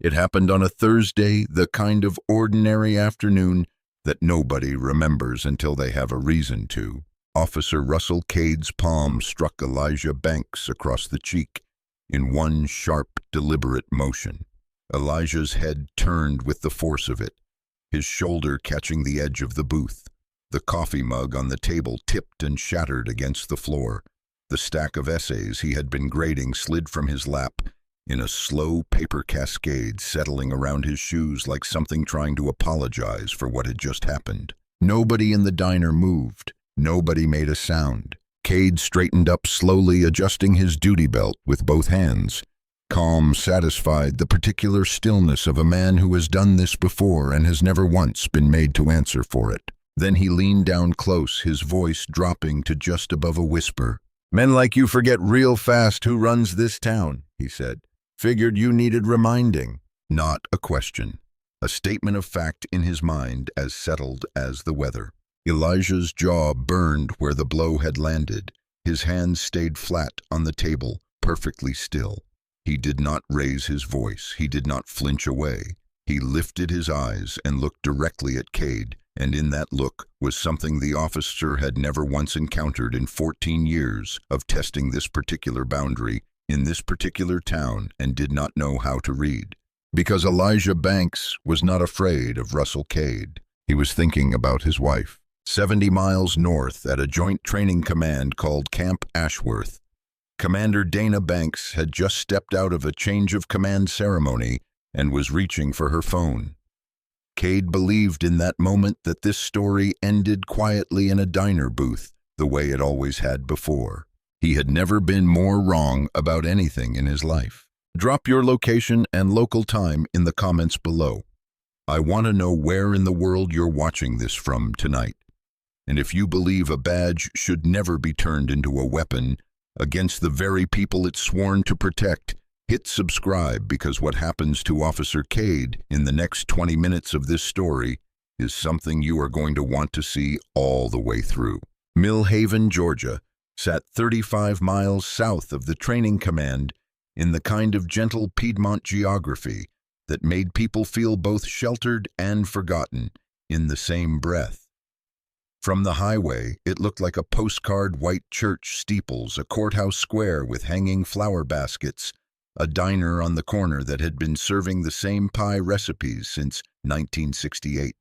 It happened on a Thursday, the kind of ordinary afternoon that nobody remembers until they have a reason to. Officer Russell Cade's palm struck Elijah Banks across the cheek in one sharp, deliberate motion. Elijah's head turned with the force of it, his shoulder catching the edge of the booth. The coffee mug on the table tipped and shattered against the floor. The stack of essays he had been grading slid from his lap in a slow paper cascade, settling around his shoes like something trying to apologize for what had just happened. Nobody in the diner moved. Nobody made a sound. Cade straightened up slowly, adjusting his duty belt with both hands. Calm, satisfied, the particular stillness of a man who has done this before and has never once been made to answer for it. Then he leaned down close, his voice dropping to just above a whisper. "Men like you forget real fast who runs this town," he said. "Figured you needed reminding." Not a question. A statement of fact in his mind, as settled as the weather. Elijah's jaw burned where the blow had landed. His hands stayed flat on the table, perfectly still. He did not raise his voice. He did not flinch away. He lifted his eyes and looked directly at Cade, and in that look was something the officer had never once encountered in 14 years of testing this particular boundary in this particular town, and did not know how to read. Because Elijah Banks was not afraid of Russell Cade. He was thinking about his wife. 70 miles north at a joint training command called Camp Ashworth, Commander Dana Banks had just stepped out of a change of command ceremony and was reaching for her phone. Cade believed in that moment that this story ended quietly in a diner booth, the way it always had before. He had never been more wrong about anything in his life. Drop your location and local time in the comments below. I want to know where in the world you're watching this from tonight. And if you believe a badge should never be turned into a weapon against the very people it's sworn to protect, hit subscribe, because what happens to Officer Cade in the next 20 minutes of this story is something you are going to want to see all the way through. Mill Haven, Georgia, sat 35 miles south of the training command in the kind of gentle Piedmont geography that made people feel both sheltered and forgotten in the same breath. From the highway, it looked like a postcard white church steeples, a courthouse square with hanging flower baskets, a diner on the corner that had been serving the same pie recipes since 1968.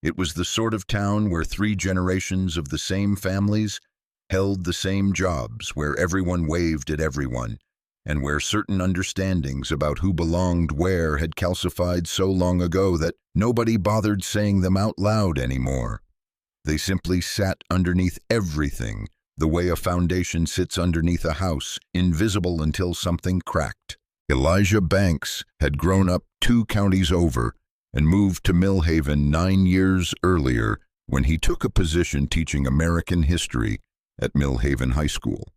It was the sort of town where 3 generations of the same families held the same jobs, where everyone waved at everyone, and where certain understandings about who belonged where had calcified so long ago that nobody bothered saying them out loud anymore. They simply sat underneath everything, the way a foundation sits underneath a house, invisible until something cracked. Elijah Banks had grown up 2 counties over and moved to Mill Haven 9 years earlier when he took a position teaching American history at Mill Haven High School.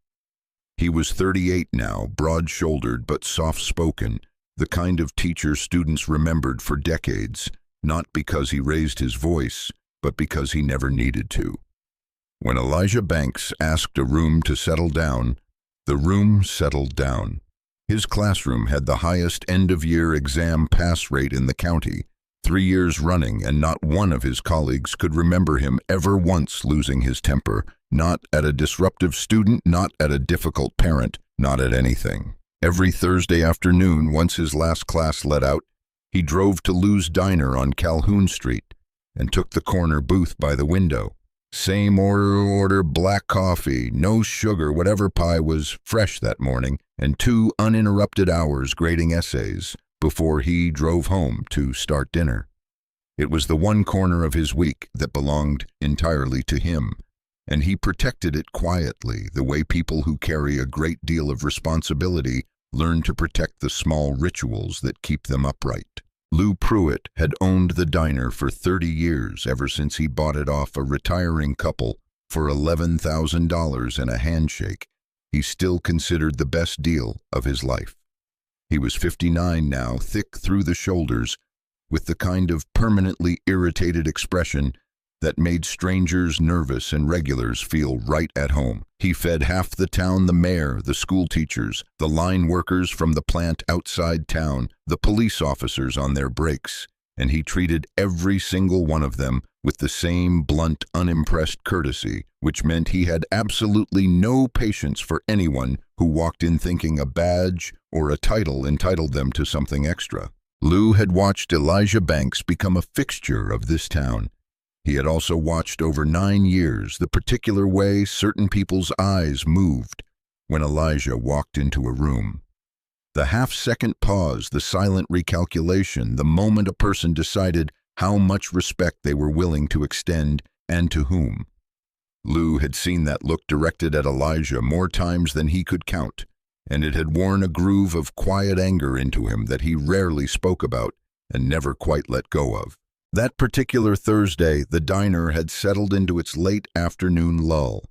He was 38 now, broad-shouldered but soft-spoken, the kind of teacher students remembered for decades, not because he raised his voice, but because he never needed to. When Elijah Banks asked a room to settle down, the room settled down. His classroom had the highest end-of-year exam pass rate in the county, 3 years running, and not one of his colleagues could remember him ever once losing his temper, not at a disruptive student, not at a difficult parent, not at anything. Every Thursday afternoon, once his last class let out, he drove to Lou's Diner on Calhoun Street and took the corner booth by the window. Same order, black coffee, no sugar, whatever pie was fresh that morning, and 2 uninterrupted hours grading essays before he drove home to start dinner. It was the one corner of his week that belonged entirely to him, and he protected it quietly, the way people who carry a great deal of responsibility learn to protect the small rituals that keep them upright. Lou Pruitt had owned the diner for 30 years, ever since he bought it off a retiring couple for $11,000 and a handshake. He still considered the best deal of his life. He was 59 now, thick through the shoulders, with the kind of permanently irritated expression that made strangers nervous and regulars feel right at home. He fed half the town, the mayor, the school teachers, the line workers from the plant outside town, the police officers on their breaks, and he treated every single one of them with the same blunt, unimpressed courtesy, which meant he had absolutely no patience for anyone who walked in thinking a badge or a title entitled them to something extra. Lou had watched Elijah Banks become a fixture of this town. He had also watched over 9 years the particular way certain people's eyes moved when Elijah walked into a room. The half-second pause, the silent recalculation, the moment a person decided how much respect they were willing to extend and to whom. Lou had seen that look directed at Elijah more times than he could count, and it had worn a groove of quiet anger into him that he rarely spoke about and never quite let go of. That particular Thursday, the diner had settled into its late afternoon lull.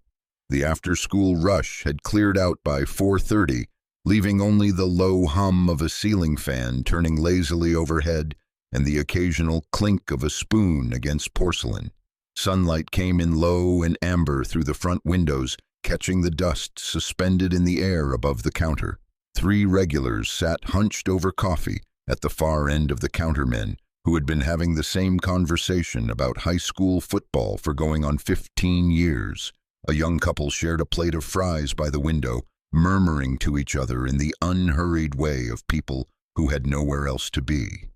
The after-school rush had cleared out by 4:30, leaving only the low hum of a ceiling fan turning lazily overhead and the occasional clink of a spoon against porcelain. Sunlight came in low and amber through the front windows, catching the dust suspended in the air above the counter. 3 regulars sat hunched over coffee at the far end of the countermen, who had been having the same conversation about high school football for going on 15 years. A young couple shared a plate of fries by the window, murmuring to each other in the unhurried way of people who had nowhere else to be.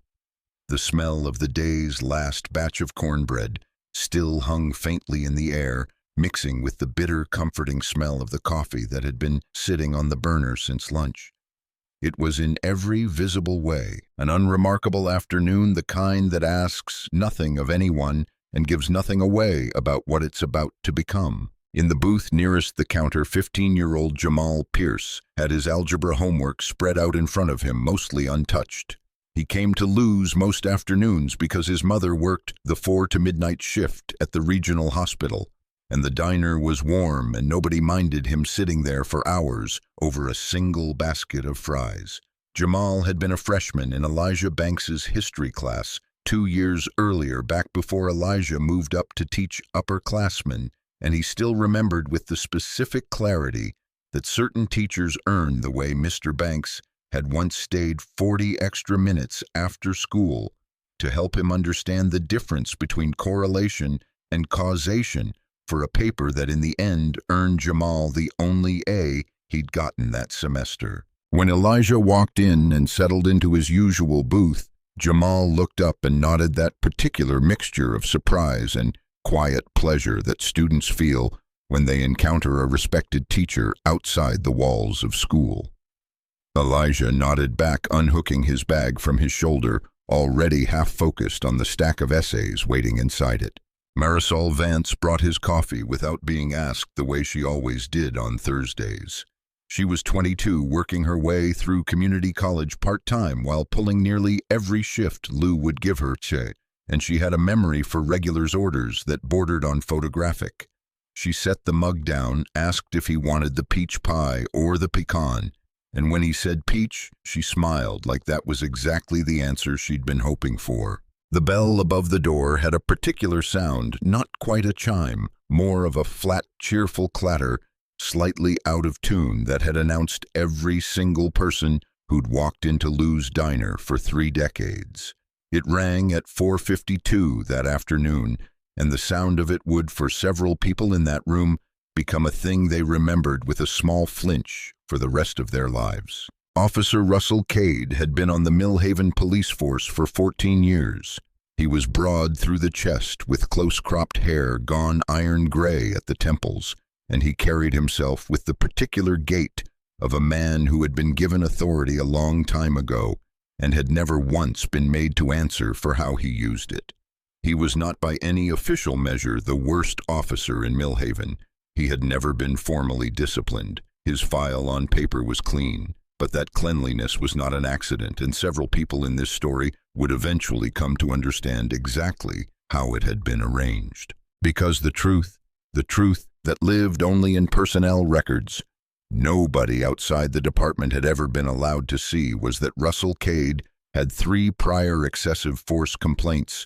The smell of the day's last batch of cornbread still hung faintly in the air, mixing with the bitter, comforting smell of the coffee that had been sitting on the burner since lunch. It was in every visible way an unremarkable afternoon, the kind that asks nothing of anyone and gives nothing away about what it's about to become. In the booth nearest the counter, 15-year-old Jamal Pierce had his algebra homework spread out in front of him, mostly untouched. He came to Lou's most afternoons because his mother worked the 4 to midnight shift at the regional hospital, and the diner was warm and nobody minded him sitting there for hours over a single basket of fries. Jamal had been a freshman in Elijah Banks's history class 2 years earlier, back before Elijah moved up to teach upperclassmen, and he still remembered with the specific clarity that certain teachers earned the way Mr. Banks had once stayed 40 extra minutes after school to help him understand the difference between correlation and causation for a paper that in the end earned Jamal the only A he'd gotten that semester. When Elijah walked in and settled into his usual booth, Jamal looked up and nodded that particular mixture of surprise and quiet pleasure that students feel when they encounter a respected teacher outside the walls of school. Elijah nodded back, unhooking his bag from his shoulder, already half-focused on the stack of essays waiting inside it. Marisol Vance brought his coffee without being asked, the way she always did on Thursdays. She was 22, working her way through community college part-time while pulling nearly every shift Lou would give her, and she had a memory for regulars' orders that bordered on photographic. She set the mug down, asked if he wanted the peach pie or the pecan, and when he said peach, she smiled like that was exactly the answer she'd been hoping for. The bell above the door had a particular sound, not quite a chime, more of a flat, cheerful clatter, slightly out of tune, that had announced every single person who'd walked into Lou's diner for 3 decades. It rang at 4:52 that afternoon, and the sound of it would, for several people in that room, become a thing they remembered with a small flinch for the rest of their lives. Officer Russell Cade had been on the Millhaven police force for 14 years. He was broad through the chest, with close-cropped hair gone iron gray at the temples, and he carried himself with the particular gait of a man who had been given authority a long time ago and had never once been made to answer for how he used it. He was not by any official measure the worst officer in Millhaven. He had never been formally disciplined. His file on paper was clean. But that cleanliness was not an accident, and several people in this story would eventually come to understand exactly how it had been arranged. Because the truth that lived only in personnel records, nobody outside the department had ever been allowed to see, was that Russell Cade had 3 prior excessive force complaints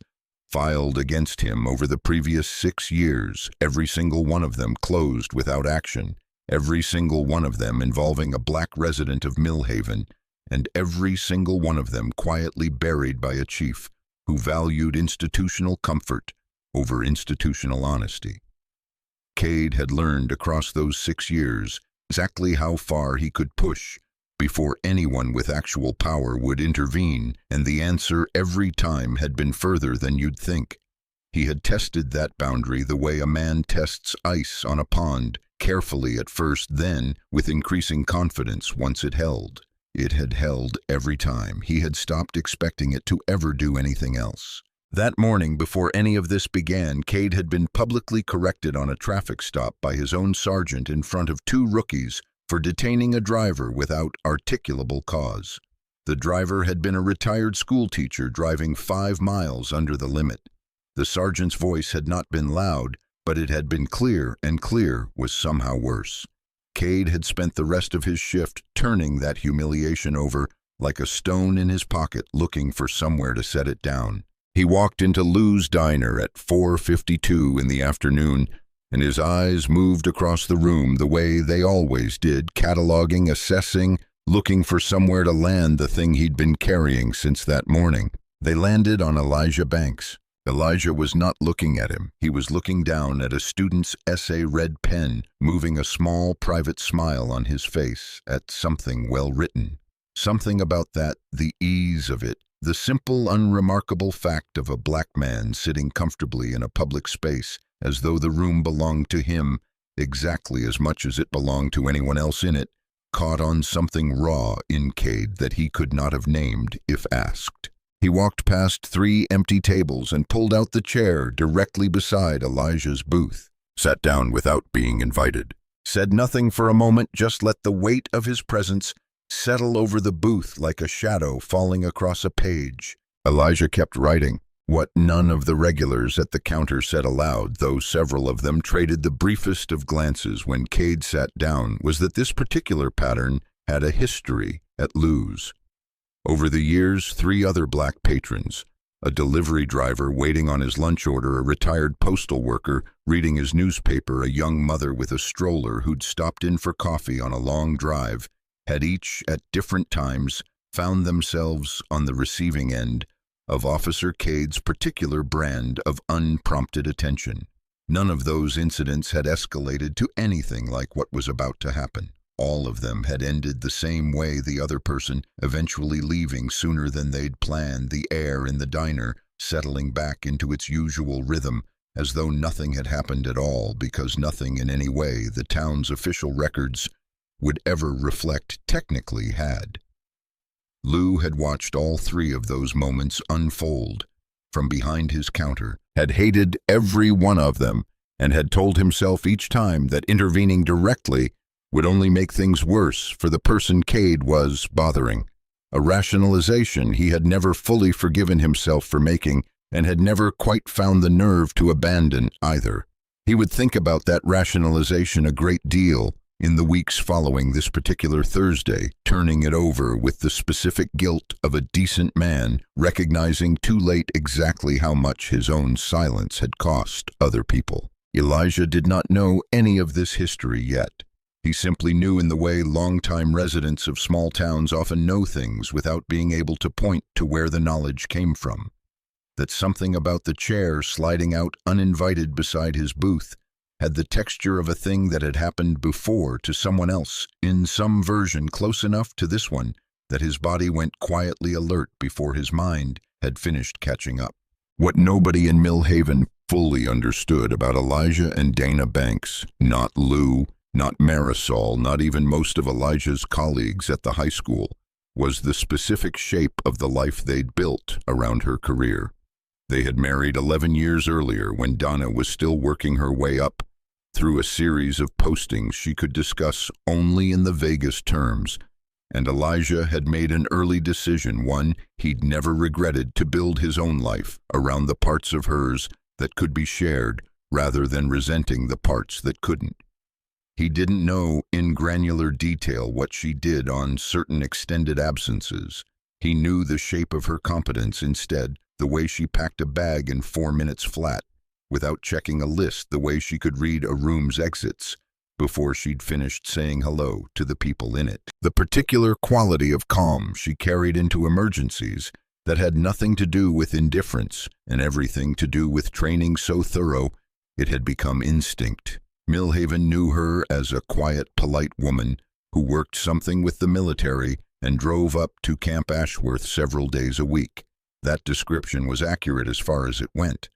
filed against him over the previous 6 years, every single one of them closed without action, every single one of them involving a black resident of Millhaven, and every single one of them quietly buried by a chief who valued institutional comfort over institutional honesty. Cade had learned across those 6 years exactly how far he could push before anyone with actual power would intervene, and the answer every time had been further than you'd think. He had tested that boundary the way a man tests ice on a pond, carefully at first, then with increasing confidence once it held. It had held every time. He had stopped expecting it to ever do anything else. That morning, before any of this began, Cade had been publicly corrected on a traffic stop by his own sergeant in front of 2 rookies for detaining a driver without articulable cause. The driver had been a retired schoolteacher driving 5 miles under the limit. The sergeant's voice had not been loud, but it had been clear, and clear was somehow worse. Cade had spent the rest of his shift turning that humiliation over like a stone in his pocket, looking for somewhere to set it down. He walked into Lou's diner at 4:52 in the afternoon, and his eyes moved across the room the way they always did, cataloging, assessing, looking for somewhere to land the thing he'd been carrying since that morning. They landed on Elijah Banks. Elijah was not looking at him. He was looking down at a student's essay red pen, moving a small private smile on his face at something well written. Something about that, the ease of it, the simple, unremarkable fact of a black man sitting comfortably in a public space as though the room belonged to him exactly as much as it belonged to anyone else in it, caught on something raw in Cade that he could not have named if asked. He walked past 3 empty tables and pulled out the chair directly beside Elijah's booth, sat down without being invited, said nothing for a moment, just let the weight of his presence settle over the booth like a shadow falling across a page. Elijah kept writing. What none of the regulars at the counter said aloud, though several of them traded the briefest of glances when Cade sat down, was that this particular pattern had a history at Lou's. Over the years, 3 other black patrons, a delivery driver waiting on his lunch order, a retired postal worker reading his newspaper, a young mother with a stroller who'd stopped in for coffee on a long drive, had each, at different times, found themselves on the receiving end of Officer Cade's particular brand of unprompted attention. None of those incidents had escalated to anything like what was about to happen. All of them had ended the same way, the other person eventually leaving sooner than they'd planned, the air in the diner settling back into its usual rhythm, as though nothing had happened at all, because nothing in any way the town's official records would ever reflect technically had. Lou had watched all 3 of those moments unfold from behind his counter, had hated every one of them, and had told himself each time that intervening directly would only make things worse for the person Cade was bothering. A rationalization he had never fully forgiven himself for making, and had never quite found the nerve to abandon either. He would think about that rationalization a great deal in the weeks following this particular Thursday, turning it over with the specific guilt of a decent man, recognizing too late exactly how much his own silence had cost other people. Elijah did not know any of this history yet. He simply knew, in the way longtime residents of small towns often know things without being able to point to where the knowledge came from, that something about the chair sliding out uninvited beside his booth had the texture of a thing that had happened before to someone else, in some version close enough to this one that his body went quietly alert before his mind had finished catching up. What nobody in Millhaven fully understood about Elijah and Dana Banks, not Lou, not Marisol, not even most of Elijah's colleagues at the high school, was the specific shape of the life they'd built around her career. They had married 11 years earlier, when Donna was still working her way up through a series of postings she could discuss only in the vaguest terms, and Elijah had made an early decision, one he'd never regretted, to build his own life around the parts of hers that could be shared, rather than resenting the parts that couldn't. He didn't know in granular detail what she did on certain extended absences. He knew the shape of her competence instead, the way she packed a bag in 4 minutes flat, without checking a list, the way she could read a room's exits before she'd finished saying hello to the people in it. The particular quality of calm she carried into emergencies that had nothing to do with indifference and everything to do with training so thorough it had become instinct. Millhaven knew her as a quiet, polite woman who worked something with the military and drove up to Camp Ashworth several days a week. That description was accurate as far as it went.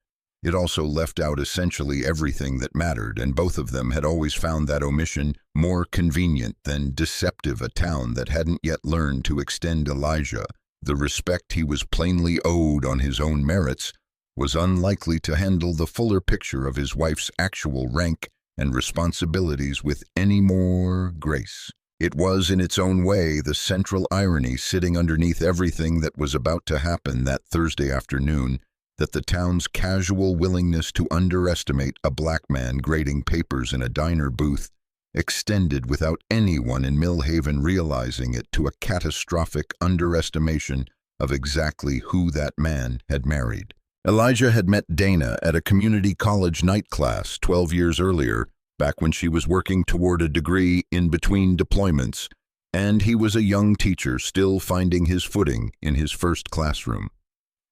It also left out essentially everything that mattered, and both of them had always found that omission more convenient than deceptive. A town that hadn't yet learned to extend Elijah the respect he was plainly owed on his own merits was unlikely to handle the fuller picture of his wife's actual rank and responsibilities with any more grace. It was, in its own way, the central irony sitting underneath everything that was about to happen that Thursday afternoon, that the town's casual willingness to underestimate a black man grading papers in a diner booth extended without anyone in Millhaven realizing it to a catastrophic underestimation of exactly who that man had married. Elijah had met Dana at a community college night class 12 years earlier, back when she was working toward a degree in between deployments, and he was a young teacher still finding his footing in his first classroom.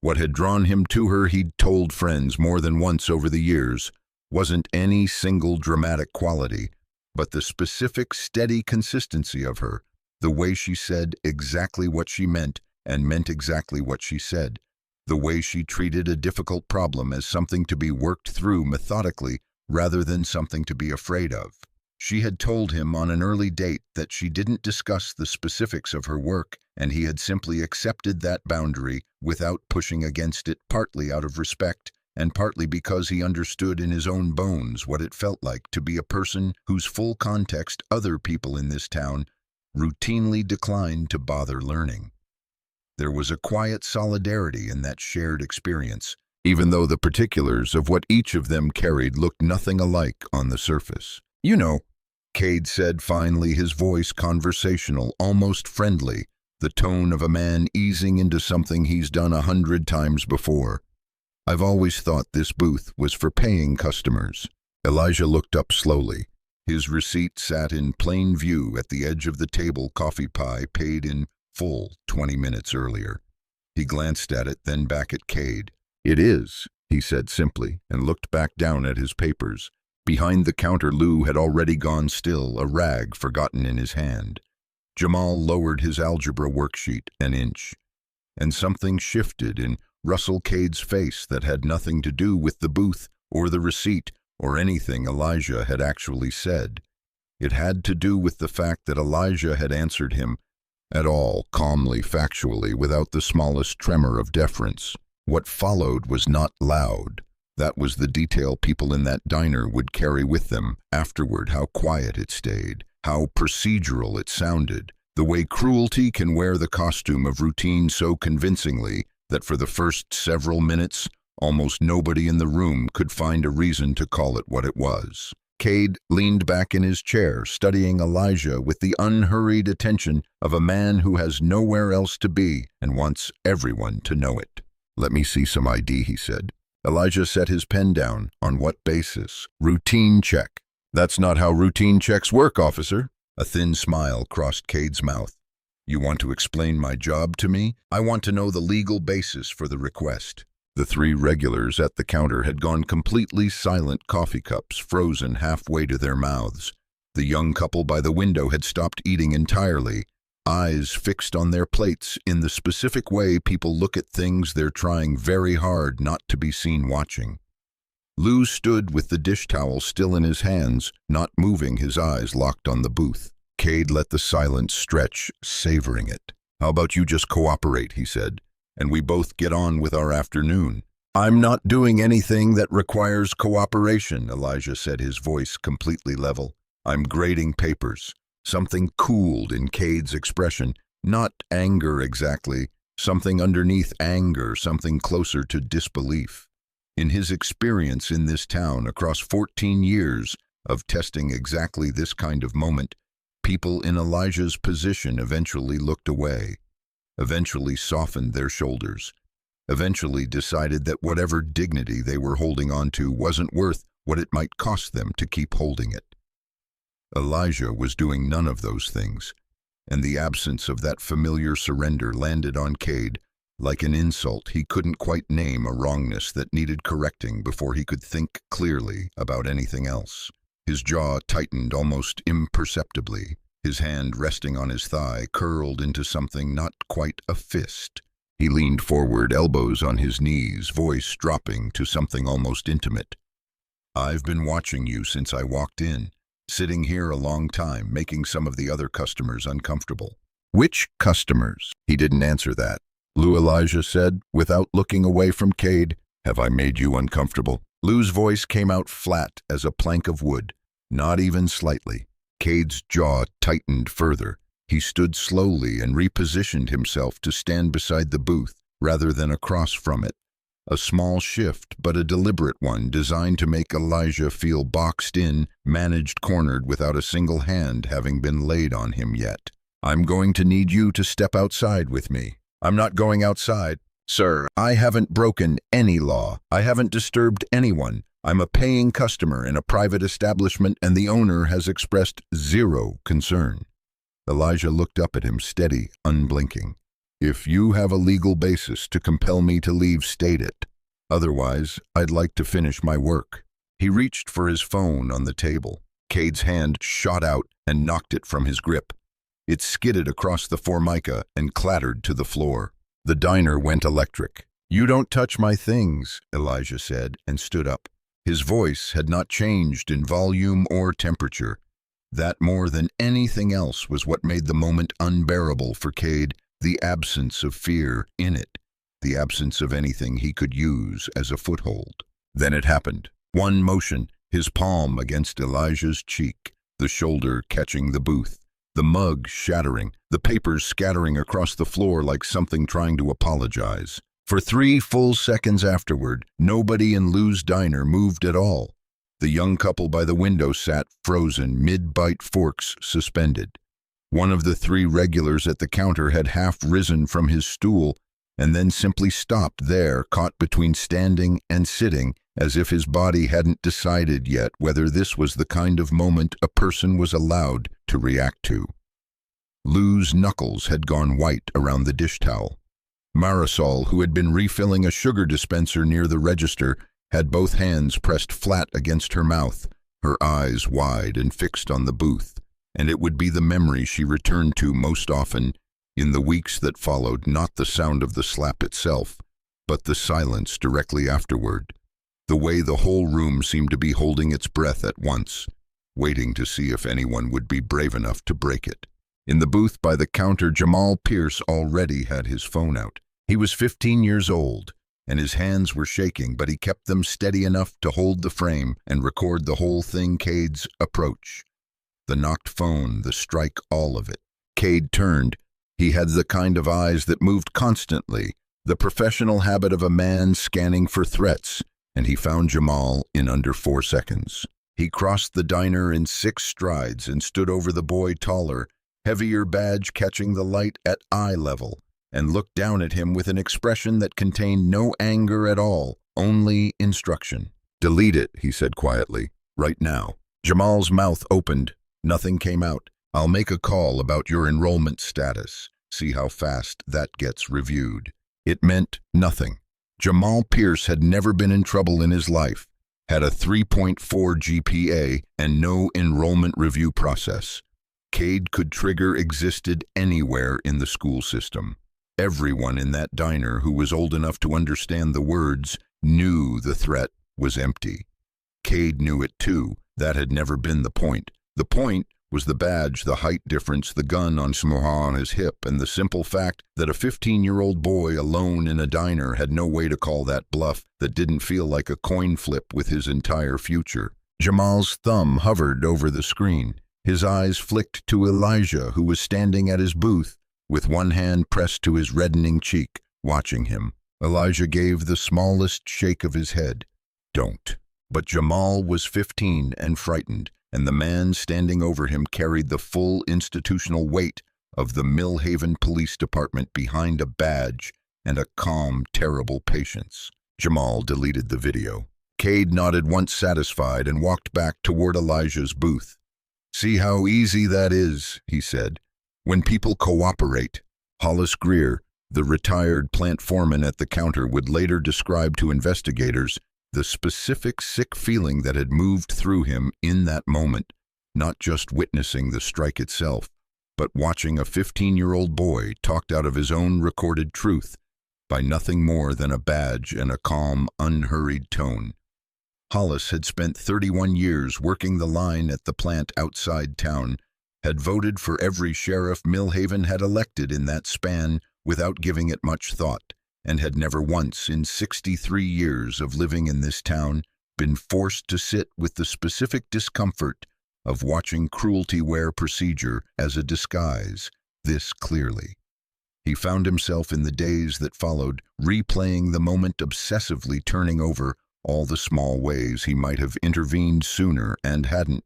What had drawn him to her, he'd told friends more than once over the years, wasn't any single dramatic quality, but the specific, steady consistency of her, the way she said exactly what she meant and meant exactly what she said, the way she treated a difficult problem as something to be worked through methodically rather than something to be afraid of. She had told him on an early date that she didn't discuss the specifics of her work, and he had simply accepted that boundary without pushing against it, partly out of respect and partly because he understood in his own bones what it felt like to be a person whose full context other people in this town routinely declined to bother learning. There was a quiet solidarity in that shared experience, even though the particulars of what each of them carried looked nothing alike on the surface. "You know," Cade said finally, his voice conversational, almost friendly, the tone of a man easing into something he's done 100 times before. "I've always thought this booth was for paying customers." Elijah looked up slowly. His receipt sat in plain view at the edge of the table, coffee pie paid in full 20 minutes earlier. He glanced at it, then back at Cade. "It is," he said simply, and looked back down at his papers. Behind the counter, Lou had already gone still, a rag forgotten in his hand. Jamal lowered his algebra worksheet an inch, and something shifted in Russell Cade's face that had nothing to do with the booth or the receipt or anything Elijah had actually said. It had to do with the fact that Elijah had answered him at all, calmly, factually, without the smallest tremor of deference. What followed was not loud. That was the detail people in that diner would carry with them afterward, how quiet it stayed, how procedural it sounded, the way cruelty can wear the costume of routine so convincingly that for the first several minutes, almost nobody in the room could find a reason to call it what it was. Cade leaned back in his chair, studying Elijah with the unhurried attention of a man who has nowhere else to be and wants everyone to know it. "Let me see some ID," he said. Elijah set his pen down. "On what basis?" "Routine check." "That's not how routine checks work, officer." A thin smile crossed Cade's mouth. "You want to explain my job to me? I want to know the legal basis for the request." The three regulars at the counter had gone completely silent, coffee cups frozen halfway to their mouths. The young couple by the window had stopped eating entirely, eyes fixed on their plates in the specific way people look at things they're trying very hard not to be seen watching. Lou stood with the dish towel still in his hands, not moving, his eyes locked on the booth. Cade let the silence stretch, savoring it. "How about you just cooperate," he said, "and we both get on with our afternoon." "I'm not doing anything that requires cooperation," Elijah said, his voice completely level. "I'm grading papers." Something cooled in Cade's expression, not anger exactly, something underneath anger, something closer to disbelief. In his experience in this town across 14 years of testing exactly this kind of moment, people in Elijah's position eventually looked away. eventually softened their shoulders, eventually decided that whatever dignity they were holding on to wasn't worth what it might cost them to keep holding it. Elijah was doing none of those things, and the absence of that familiar surrender landed on Cade like an insult he couldn't quite name, a wrongness that needed correcting before he could think clearly about anything else. His jaw tightened almost imperceptibly, his hand resting on his thigh curled into something not quite a fist. He leaned forward, elbows on his knees, voice dropping to something almost intimate. "I've been watching you since I walked in, sitting here a long time, making some of the other customers uncomfortable." "Which customers?" He didn't answer that. "Lou," Elijah said, without looking away from Cade. "Have I made you uncomfortable?" Lou's voice came out flat as a plank of wood, not even slightly. Cade's jaw tightened further. He stood slowly and repositioned himself to stand beside the booth rather than across from it. A small shift, but a deliberate one, designed to make Elijah feel boxed in, managed, cornered, without a single hand having been laid on him yet. "I'm going to need you to step outside with me." "I'm not going outside." "Sir, I haven't broken any law. I haven't disturbed anyone. I'm a paying customer in a private establishment, and the owner has expressed zero concern." Elijah looked up at him, steady, unblinking. "If you have a legal basis to compel me to leave, state it. Otherwise, I'd like to finish my work." He reached for his phone on the table. Cade's hand shot out and knocked it from his grip. It skidded across the formica and clattered to the floor. The diner went electric. "You don't touch my things," Elijah said, and stood up. His voice had not changed in volume or temperature. That, more than anything else, was what made the moment unbearable for Cade, the absence of fear in it, the absence of anything he could use as a foothold. Then it happened. One motion, his palm against Elijah's cheek, the shoulder catching the booth, the mug shattering, the papers scattering across the floor like something trying to apologize. For 3 full seconds afterward, nobody in Lou's diner moved at all. The young couple by the window sat frozen, mid-bite, forks suspended. One of the 3 regulars at the counter had half risen from his stool and then simply stopped there, caught between standing and sitting, as if his body hadn't decided yet whether this was the kind of moment a person was allowed to react to. Lou's knuckles had gone white around the dish towel. Marisol, who had been refilling a sugar dispenser near the register, had both hands pressed flat against her mouth, her eyes wide and fixed on the booth, and it would be the memory she returned to most often in the weeks that followed, not the sound of the slap itself, but the silence directly afterward, the way the whole room seemed to be holding its breath at once, waiting to see if anyone would be brave enough to break it. In the booth by the counter, Jamal Pierce already had his phone out. He was 15 years old, and his hands were shaking, but he kept them steady enough to hold the frame and record the whole thing. Cade's approach. The knocked phone, the strike, all of it. Cade turned. He had the kind of eyes that moved constantly, the professional habit of a man scanning for threats, and he found Jamal in under 4 seconds. He crossed the diner in 6 strides and stood over the boy, taller, heavier badge catching the light at eye level, and looked down at him with an expression that contained no anger at all, only instruction. "Delete it," he said quietly, "right now." Jamal's mouth opened. Nothing came out. "I'll make a call about your enrollment status. See how fast that gets reviewed." It meant nothing. Jamal Pierce had never been in trouble in his life, had a 3.4 GPA, and no enrollment review process. Cade could trigger existed anywhere in the school system. Everyone in that diner who was old enough to understand the words knew the threat was empty. Cade knew it too. That had never been the point. The point was the badge, the height difference, the gun on his hip, and the simple fact that a 15-year-old boy alone in a diner had no way to call that bluff that didn't feel like a coin flip with his entire future. Jamal's thumb hovered over the screen. His eyes flicked to Elijah, who was standing at his booth, with one hand pressed to his reddening cheek, watching him. Elijah gave the smallest shake of his head. "Don't." But Jamal was 15 and frightened, and the man standing over him carried the full institutional weight of the Millhaven Police Department behind a badge and a calm, terrible patience. Jamal deleted the video. Cade nodded once satisfied and walked back toward Elijah's booth. "See how easy that is," he said. "When people cooperate." Hollis Greer, the retired plant foreman at the counter, would later describe to investigators the specific sick feeling that had moved through him in that moment, not just witnessing the strike itself, but watching a 15-year-old boy talked out of his own recorded truth by nothing more than a badge and a calm, unhurried tone. Hollis had spent 31 years working the line at the plant outside town, had voted for every sheriff Millhaven had elected in that span without giving it much thought, and had never once in 63 years of living in this town been forced to sit with the specific discomfort of watching cruelty wear procedure as a disguise this clearly. He found himself in the days that followed replaying the moment, obsessively turning over all the small ways he might have intervened sooner and hadn't.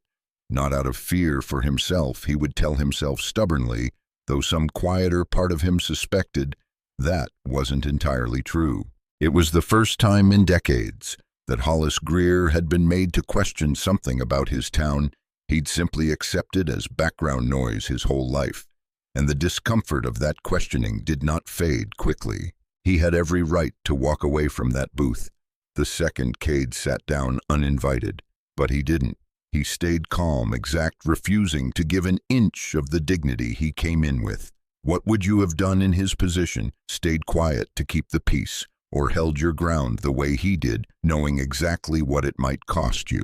Not out of fear for himself, he would tell himself stubbornly, though some quieter part of him suspected that wasn't entirely true. It was the first time in decades that Hollis Greer had been made to question something about his town he'd simply accepted as background noise his whole life, and the discomfort of that questioning did not fade quickly. He had every right to walk away from that booth the second Cade sat down uninvited, but he didn't. He stayed calm, exact, refusing to give an inch of the dignity he came in with. What would you have done in his position? Stayed quiet to keep the peace, or held your ground the way he did, knowing exactly what it might cost you?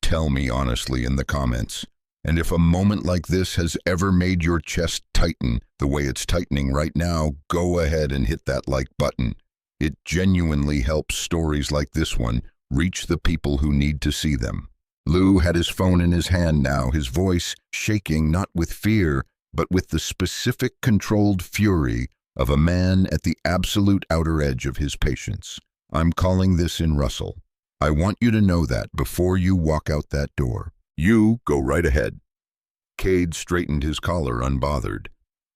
Tell me honestly in the comments. And if a moment like this has ever made your chest tighten the way it's tightening right now, go ahead and hit that like button. It genuinely helps stories like this one reach the people who need to see them. Lou had his phone in his hand now, his voice shaking not with fear, but with the specific controlled fury of a man at the absolute outer edge of his patience. "I'm calling this in, Russell. I want you to know that before you walk out that door. You go right ahead." Cade straightened his collar, unbothered.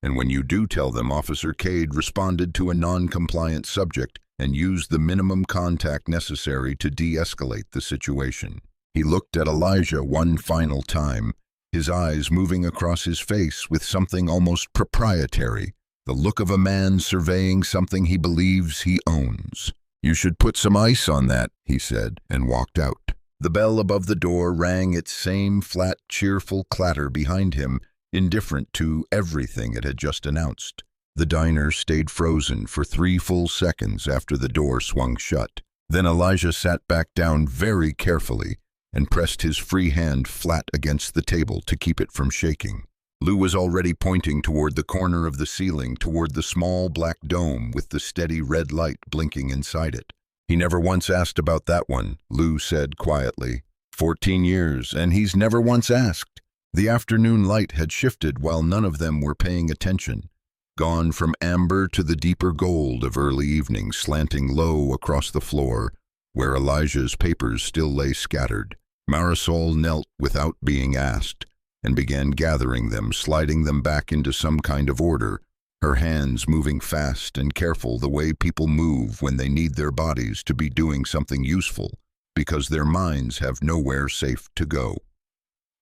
"And when you do tell them," Officer Cade responded to a non-compliant subject and used the minimum contact necessary to de-escalate the situation. He looked at Elijah one final time, his eyes moving across his face with something almost proprietary, the look of a man surveying something he believes he owns. "You should put some ice on that," he said, and walked out. The bell above the door rang its same flat, cheerful clatter behind him, indifferent to everything it had just announced. The diner stayed frozen for 3 full seconds after the door swung shut. Then Elijah sat back down very carefully and pressed his free hand flat against the table to keep it from shaking. Lou was already pointing toward the corner of the ceiling, toward the small black dome with the steady red light blinking inside it. "He never once asked about that one," Lou said quietly. 14 years, and he's never once asked." The afternoon light had shifted while none of them were paying attention, gone from amber to the deeper gold of early evening, slanting low across the floor, where Elijah's papers still lay scattered. Marisol knelt without being asked, and began gathering them, sliding them back into some kind of order, her hands moving fast and careful the way people move when they need their bodies to be doing something useful, because their minds have nowhere safe to go.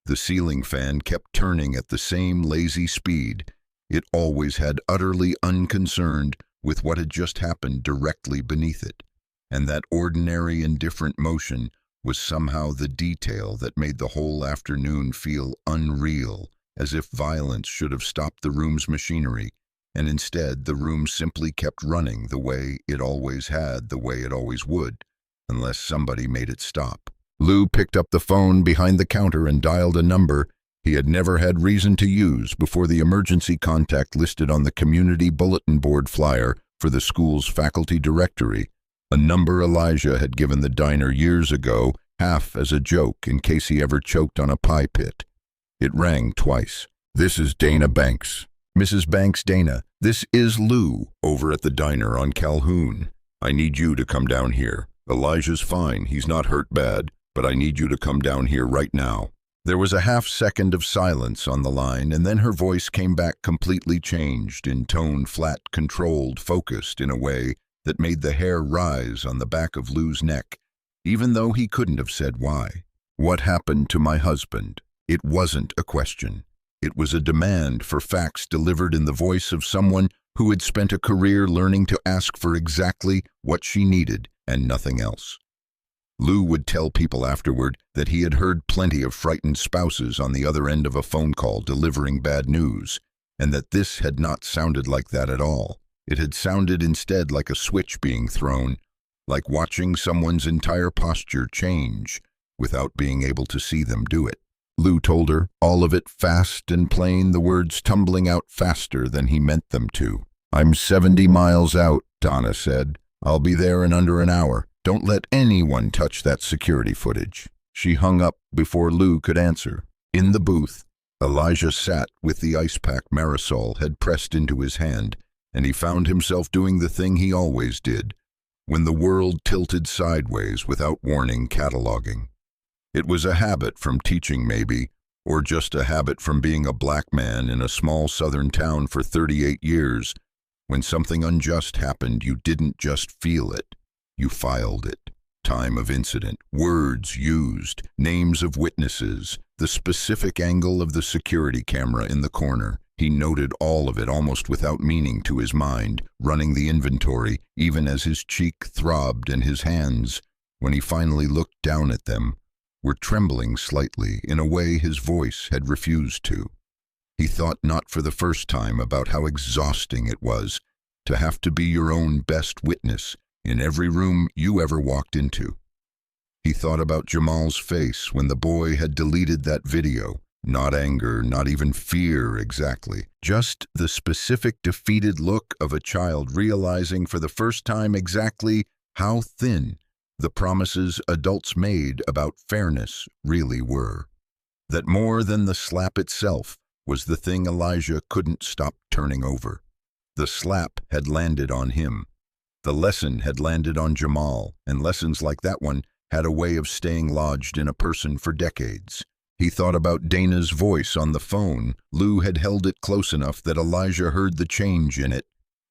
The ceiling fan kept turning at the same lazy speed. It always had, utterly unconcerned with what had just happened directly beneath it, and that ordinary indifferent motion was somehow the detail that made the whole afternoon feel unreal, as if violence should have stopped the room's machinery, and instead the room simply kept running the way it always had, the way it always would, unless somebody made it stop. Lou picked up the phone behind the counter and dialed a number he had never had reason to use before the emergency contact listed on the community bulletin board flyer for the school's faculty directory, a number Elijah had given the diner years ago, half as a joke in case he ever choked on a pie pit. It rang twice. "This is Dana Banks." "Mrs. Banks, Dana, this is Lou over at the diner on Calhoun. I need you to come down here. Elijah's fine, he's not hurt bad, but I need you to come down here right now." There was a half-second of silence on the line, and then her voice came back completely changed, in tone, flat, controlled, focused in a way that made the hair rise on the back of Lou's neck, even though he couldn't have said why. "What happened to my husband?" It wasn't a question. It was a demand for facts delivered in the voice of someone who had spent a career learning to ask for exactly what she needed and nothing else. Lou would tell people afterward that he had heard plenty of frightened spouses on the other end of a phone call delivering bad news, and that this had not sounded like that at all. It had sounded instead like a switch being thrown, like watching someone's entire posture change without being able to see them do it. Lou told her, all of it fast and plain, the words tumbling out faster than he meant them to. "I'm 70 miles out," Donna said. "I'll be there in under an hour. Don't let anyone touch that security footage." She hung up before Lou could answer. In the booth, Elijah sat with the ice pack Marisol had pressed into his hand, and he found himself doing the thing he always did, when the world tilted sideways without warning, cataloging. It was a habit from teaching maybe, or just a habit from being a black man in a small southern town for 38 years. When something unjust happened, you didn't just feel it, you filed it. Time of incident, words used, names of witnesses, the specific angle of the security camera in the corner. He noted all of it almost without meaning to his mind, running the inventory, even as his cheek throbbed and his hands, when he finally looked down at them, were trembling slightly in a way his voice had refused to. He thought not for the first time about how exhausting it was to have to be your own best witness in every room you ever walked into. He thought about Jamal's face when the boy had deleted that video. Not anger, not even fear exactly, just the specific defeated look of a child realizing for the first time exactly how thin the promises adults made about fairness really were. That more than the slap itself was the thing Elijah couldn't stop turning over. The slap had landed on him. The lesson had landed on Jamal, and lessons like that one had a way of staying lodged in a person for decades. He thought about Dana's voice on the phone. Lou had held it close enough that Elijah heard the change in it,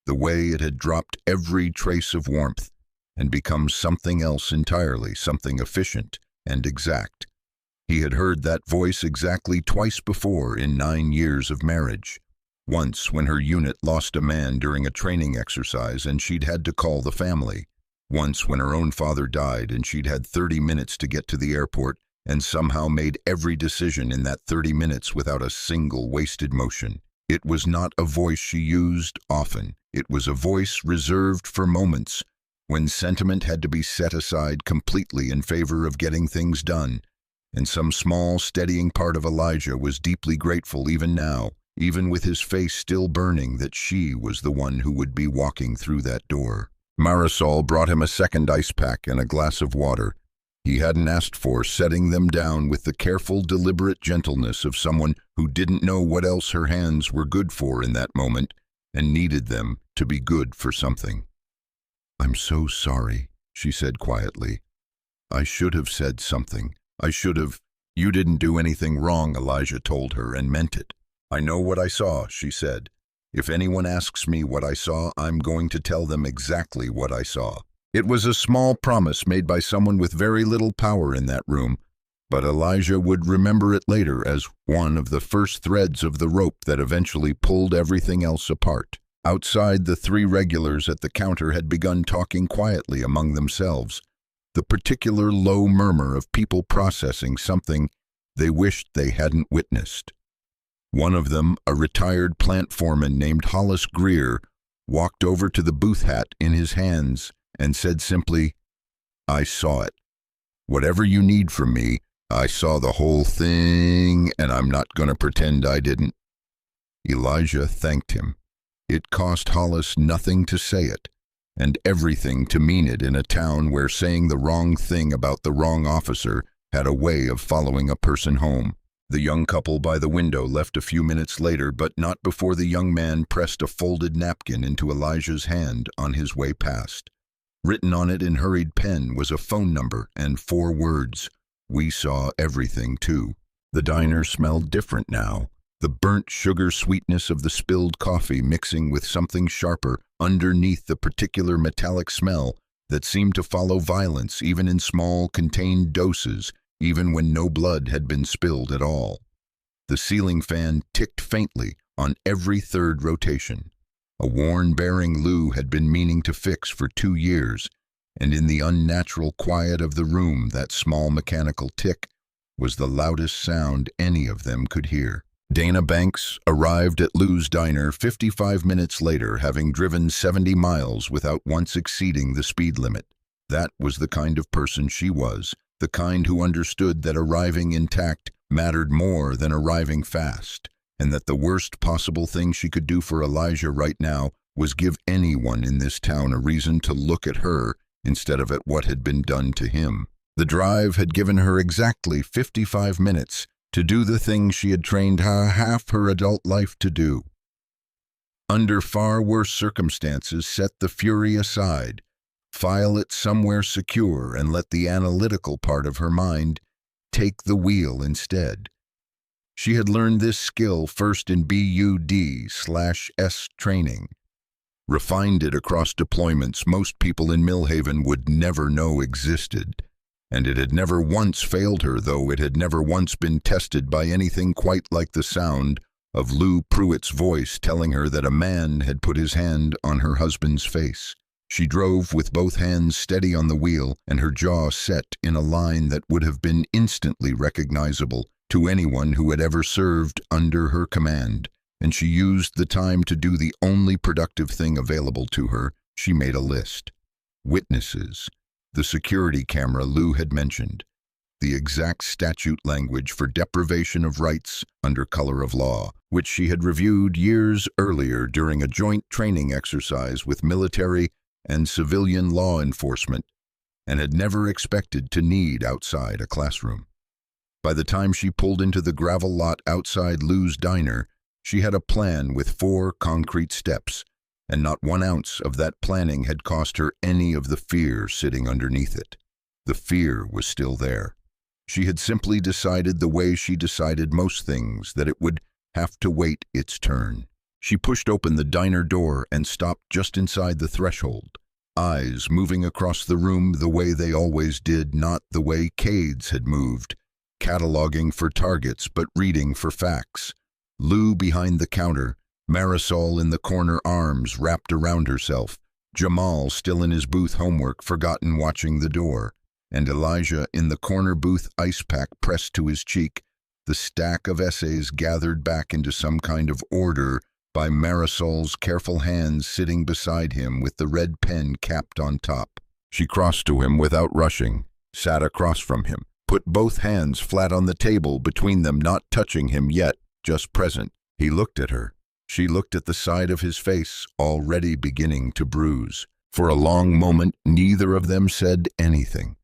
the way it had dropped every trace of warmth and become something else entirely, something efficient and exact. He had heard that voice exactly twice before in 9 years of marriage. Once when her unit lost a man during a training exercise and she'd had to call the family. Once when her own father died and she'd had 30 minutes to get to the airport and somehow made every decision in that 30 minutes without a single wasted motion. It was not a voice she used often. It was a voice reserved for moments when sentiment had to be set aside completely in favor of getting things done, and some small, steadying part of Elijah was deeply grateful even now, even with his face still burning, that she was the one who would be walking through that door. Marisol brought him a second ice pack and a glass of water he hadn't asked for, setting them down with the careful, deliberate gentleness of someone who didn't know what else her hands were good for in that moment and needed them to be good for something. "I'm so sorry," she said quietly. "I should have said something. I should have." "You didn't do anything wrong," Elijah told her, and meant it. "I know what I saw," she said. "If anyone asks me what I saw, I'm going to tell them exactly what I saw." It was a small promise made by someone with very little power in that room, but Elijah would remember it later as one of the first threads of the rope that eventually pulled everything else apart. Outside, the 3 regulars at the counter had begun talking quietly among themselves, the particular low murmur of people processing something they wished they hadn't witnessed. One of them, a retired plant foreman named Hollis Greer, walked over to the booth hat in his hands and said simply, "I saw it. Whatever you need from me, I saw the whole thing, and I'm not going to pretend I didn't." Elijah thanked him. It cost Hollis nothing to say it, and everything to mean it in a town where saying the wrong thing about the wrong officer had a way of following a person home. The young couple by the window left a few minutes later, but not before the young man pressed a folded napkin into Elijah's hand on his way past. Written on it in hurried pen was a phone number and 4 words, "We saw everything too." The diner smelled different now, the burnt sugar sweetness of the spilled coffee mixing with something sharper underneath the particular metallic smell that seemed to follow violence even in small, contained doses, even when no blood had been spilled at all. The ceiling fan ticked faintly on every third rotation, a worn bearing Lou had been meaning to fix for 2 years, and in the unnatural quiet of the room that small mechanical tick was the loudest sound any of them could hear. Dana Banks arrived at Lou's diner 55 minutes later, having driven 70 miles without once exceeding the speed limit. That was the kind of person she was, the kind who understood that arriving intact mattered more than arriving fast, and that the worst possible thing she could do for Elijah right now was give anyone in this town a reason to look at her instead of at what had been done to him. The drive had given her exactly 55 minutes to do the thing she had trained half her adult life to do. Under far worse circumstances, set the fury aside, file it somewhere secure, and let the analytical part of her mind take the wheel instead. She had learned this skill first in BUD/S training, refined it across deployments most people in Millhaven would never know existed, and it had never once failed her, though it had never once been tested by anything quite like the sound of Lou Pruitt's voice telling her that a man had put his hand on her husband's face. She drove with both hands steady on the wheel and her jaw set in a line that would have been instantly recognizable to anyone who had ever served under her command, and she used the time to do the only productive thing available to her. She made a list. Witnesses, the security camera Lou had mentioned, the exact statute language for deprivation of rights under color of law, which she had reviewed years earlier during a joint training exercise with military and civilian law enforcement, and had never expected to need outside a classroom. By the time she pulled into the gravel lot outside Lou's diner, she had a plan with 4 concrete steps, and not 1 ounce of that planning had cost her any of the fear sitting underneath it. The fear was still there. She had simply decided the way she decided most things, that it would have to wait its turn. She pushed open the diner door and stopped just inside the threshold, eyes moving across the room the way they always did, not the way Cades had moved, cataloging for targets but reading for facts. Lou behind the counter, Marisol in the corner, arms wrapped around herself, Jamal still in his booth homework forgotten watching the door, and Elijah in the corner booth, ice pack pressed to his cheek, the stack of essays gathered back into some kind of order by Marisol's careful hands sitting beside him with the red pen capped on top. She crossed to him without rushing, sat across from him, put both hands flat on the table between them, not touching him yet, just present. He looked at her. She looked at the side of his face, already beginning to bruise. For a long moment, neither of them said anything.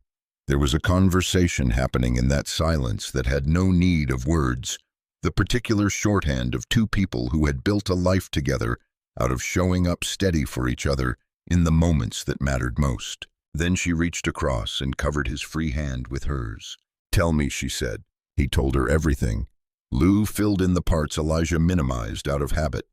There was a conversation happening in that silence that had no need of words, the particular shorthand of 2 people who had built a life together out of showing up steady for each other in the moments that mattered most. Then she reached across and covered his free hand with hers. "Tell me," she said. He told her everything. Lou filled in the parts Elijah minimized out of habit.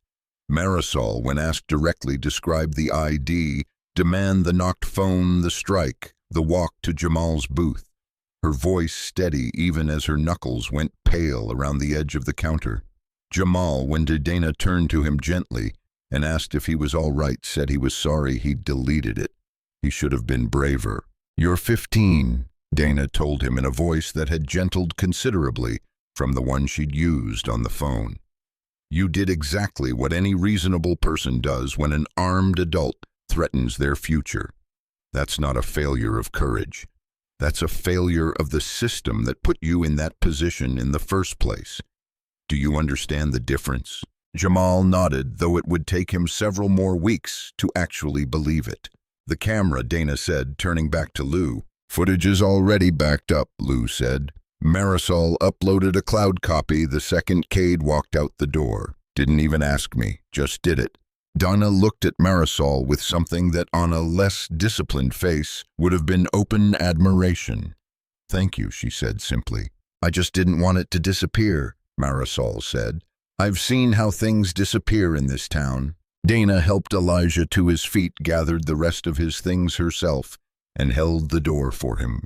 Marisol, when asked directly, described the ID, demand, the knocked phone, the strike, the walk to Jamal's booth, her voice steady even as her knuckles went pale around the edge of the counter. Jamal, when Dana turned to him gently and asked if he was all right, said he was sorry he'd deleted it. He should have been braver. "You're 15, Dana told him in a voice that had gentled considerably from the one she'd used on the phone. "You did exactly what any reasonable person does when an armed adult threatens their future. That's not a failure of courage. That's a failure of the system that put you in that position in the first place. Do you understand the difference?" Jamal nodded, though it would take him several more weeks to actually believe it. "The camera," Dana said, turning back to Lou. "Footage is already backed up," Lou said. "Marisol uploaded a cloud copy the second Cade walked out the door. Didn't even ask me, just did it." Donna looked at Marisol with something that on a less disciplined face would have been open admiration. "Thank you," she said simply. I just didn't want it to disappear, Marisol said. I've seen how things disappear in this town. Dana helped Elijah to his feet, gathered the rest of his things herself, and held the door for him.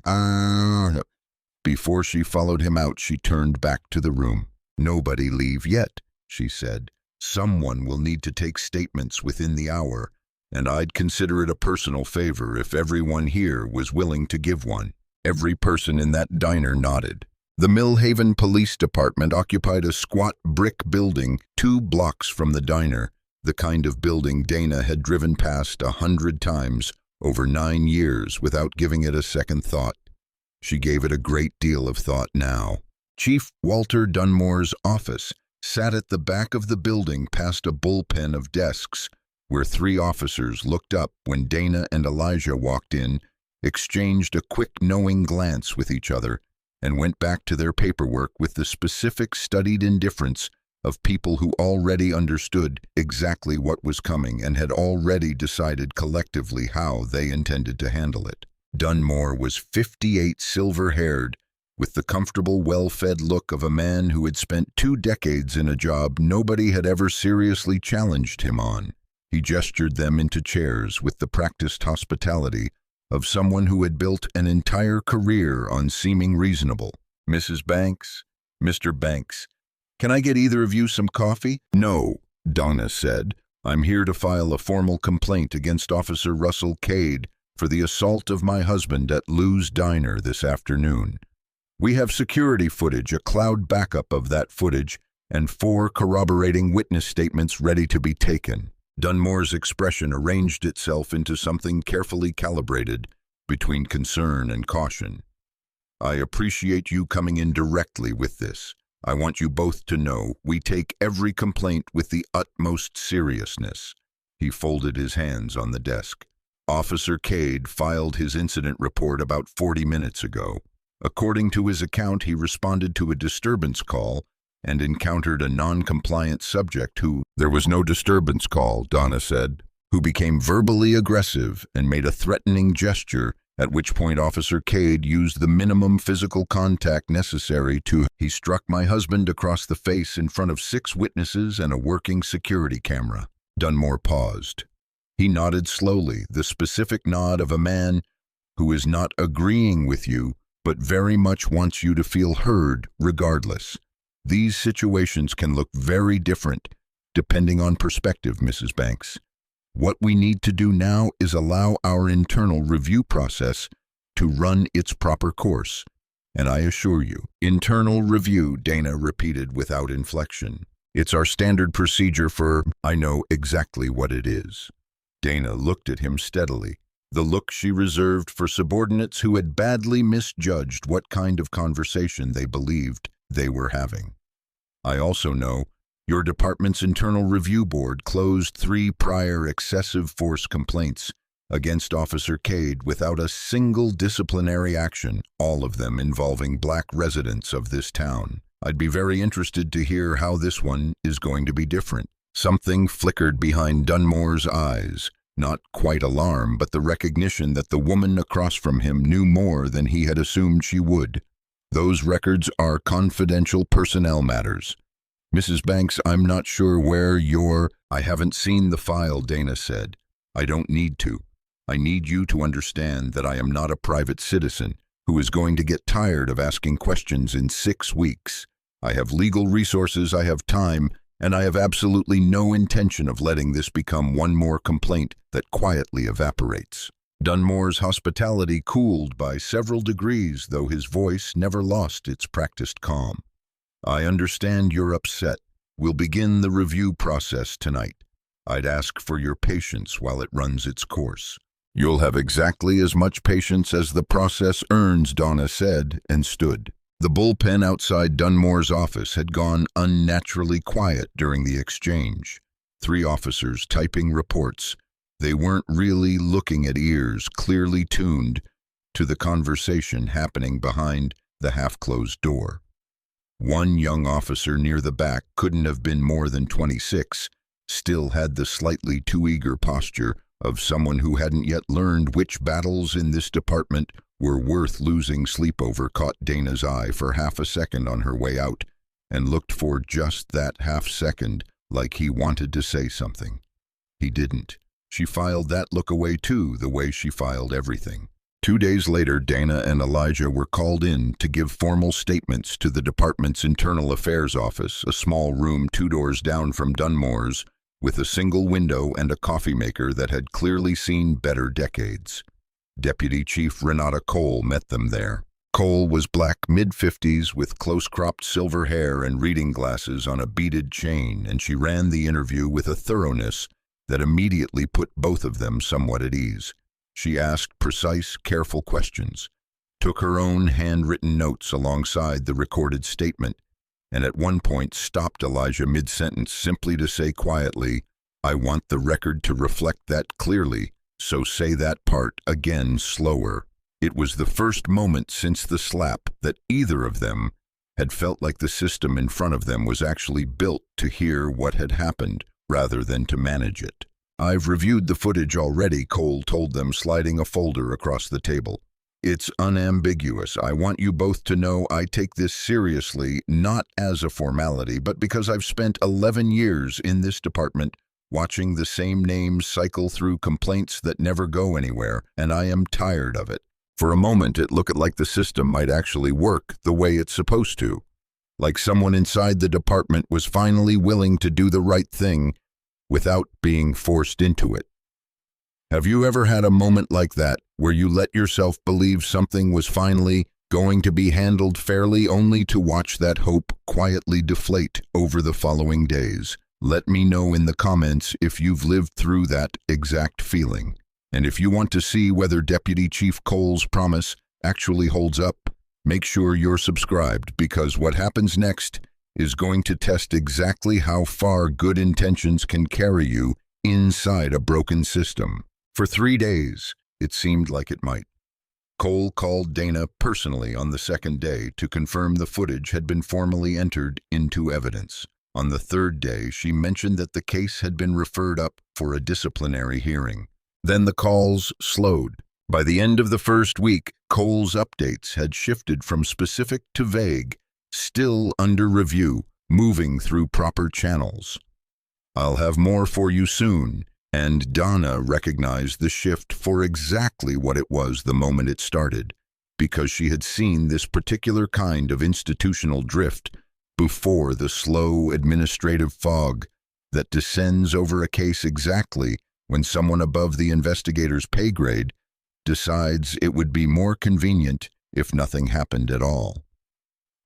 Before she followed him out, she turned back to the room. Nobody leave yet, she said. Someone will need to take statements within the hour, and I'd consider it a personal favor if everyone here was willing to give one. Every person in that diner nodded. The Millhaven Police Department occupied a squat brick building 2 blocks from the diner, the kind of building Dana had driven past 100 times over 9 years without giving it a second thought. She gave it a great deal of thought now. Chief Walter Dunmore's office sat at the back of the building past a bullpen of desks, where 3 officers looked up when Dana and Elijah walked in, exchanged a quick knowing glance with each other, and went back to their paperwork with the specific studied indifference of people who already understood exactly what was coming and had already decided collectively how they intended to handle it. Dunmore was 58, silver-haired, with the comfortable, well-fed look of a man who had spent 2 decades in a job nobody had ever seriously challenged him on. He gestured them into chairs with the practiced hospitality of someone who had built an entire career on seeming reasonable. Mrs. Banks, Mr. Banks, can I get either of you some coffee? No, Donna said. I'm here to file a formal complaint against Officer Russell Cade for the assault of my husband at Lou's Diner this afternoon. We have security footage, a cloud backup of that footage, and 4 corroborating witness statements ready to be taken. Dunmore's expression arranged itself into something carefully calibrated between concern and caution. I appreciate you coming in directly with this. I want you both to know we take every complaint with the utmost seriousness. He folded his hands on the desk. Officer Cade filed his incident report about 40 minutes ago. According to his account, he responded to a disturbance call and encountered a non-compliant subject who— There was no disturbance call, Donna said, who became verbally aggressive and made a threatening gesture, at which point Officer Cade used the minimum physical contact necessary to— He struck my husband across the face in front of 6 witnesses and a working security camera. Dunmore paused. He nodded slowly, the specific nod of a man who is not agreeing with you, but very much wants you to feel heard regardless. These situations can look very different depending on perspective, Mrs. Banks. What we need to do now is allow our internal review process to run its proper course. And I assure you— Internal review, Dana repeated without inflection. It's our standard procedure for— I know exactly what it is. Dana looked at him steadily, the look she reserved for subordinates who had badly misjudged what kind of conversation they believed they were having. I also know your department's internal review board closed 3 prior excessive force complaints against Officer Cade without a single disciplinary action, all of them involving black residents of this town. I'd be very interested to hear how this one is going to be different. Something flickered behind Dunmore's eyes, not quite alarm, but the recognition that the woman across from him knew more than he had assumed she would. Those records are confidential personnel matters. Mrs. Banks, I'm not sure where you're— I haven't seen the file, Dana said. I don't need to. I need you to understand that I am not a private citizen who is going to get tired of asking questions in 6 weeks. I have legal resources, I have time, and I have absolutely no intention of letting this become one more complaint that quietly evaporates. Dunmore's hospitality cooled by several degrees, though his voice never lost its practiced calm. I understand you're upset. We'll begin the review process tonight. I'd ask for your patience while it runs its course. You'll have exactly as much patience as the process earns, Donna said, and stood. The bullpen outside Dunmore's office had gone unnaturally quiet during the exchange. 3 officers typing reports. They weren't really looking at ears clearly tuned to the conversation happening behind the half-closed door. One young officer near the back couldn't have been more than 26, still had the slightly too eager posture of someone who hadn't yet learned which battles in this department were worth losing sleep over caught Dana's eye for half a second on her way out and looked for just that half second like he wanted to say something. He didn't. She filed that look away too, the way she filed everything. 2 days later, Dana and Elijah were called in to give formal statements to the department's internal affairs office, a small room 2 doors down from Dunmore's, with a single window and a coffee maker that had clearly seen better decades. Deputy Chief Renata Cole met them there. Cole was black, mid-50s, with close-cropped silver hair and reading glasses on a beaded chain, and she ran the interview with a thoroughness that immediately put both of them somewhat at ease. She asked precise, careful questions, took her own handwritten notes alongside the recorded statement, and at one point stopped Elijah mid-sentence simply to say quietly, "I want the record to reflect that clearly, so say that part again slower." It was the first moment since the slap that either of them had felt like the system in front of them was actually built to hear what had happened rather than to manage it. "I've reviewed the footage already," Cole told them, sliding a folder across the table. "It's unambiguous. I want you both to know I take this seriously, not as a formality, but because I've spent 11 years in this department watching the same names cycle through complaints that never go anywhere, and I am tired of it." For a moment, it looked like the system might actually work the way it's supposed to, like someone inside the department was finally willing to do the right thing without being forced into it. Have you ever had a moment like that, where you let yourself believe something was finally going to be handled fairly, only to watch that hope quietly deflate over the following days? Let me know in the comments if you've lived through that exact feeling. And if you want to see whether Deputy Chief Cole's promise actually holds up, make sure you're subscribed, because what happens next is going to test exactly how far good intentions can carry you inside a broken system. For 3 days, it seemed like it might. Cole called Dana personally on the second day to confirm the footage had been formally entered into evidence. On the third day, she mentioned that the case had been referred up for a disciplinary hearing. Then the calls slowed. By the end of the first week, Cole's updates had shifted from specific to vague, still under review, moving through proper channels. "I'll have more for you soon," and Dana recognized the shift for exactly what it was the moment it started, because she had seen this particular kind of institutional drift before, the slow administrative fog that descends over a case exactly when someone above the investigator's pay grade decides it would be more convenient if nothing happened at all.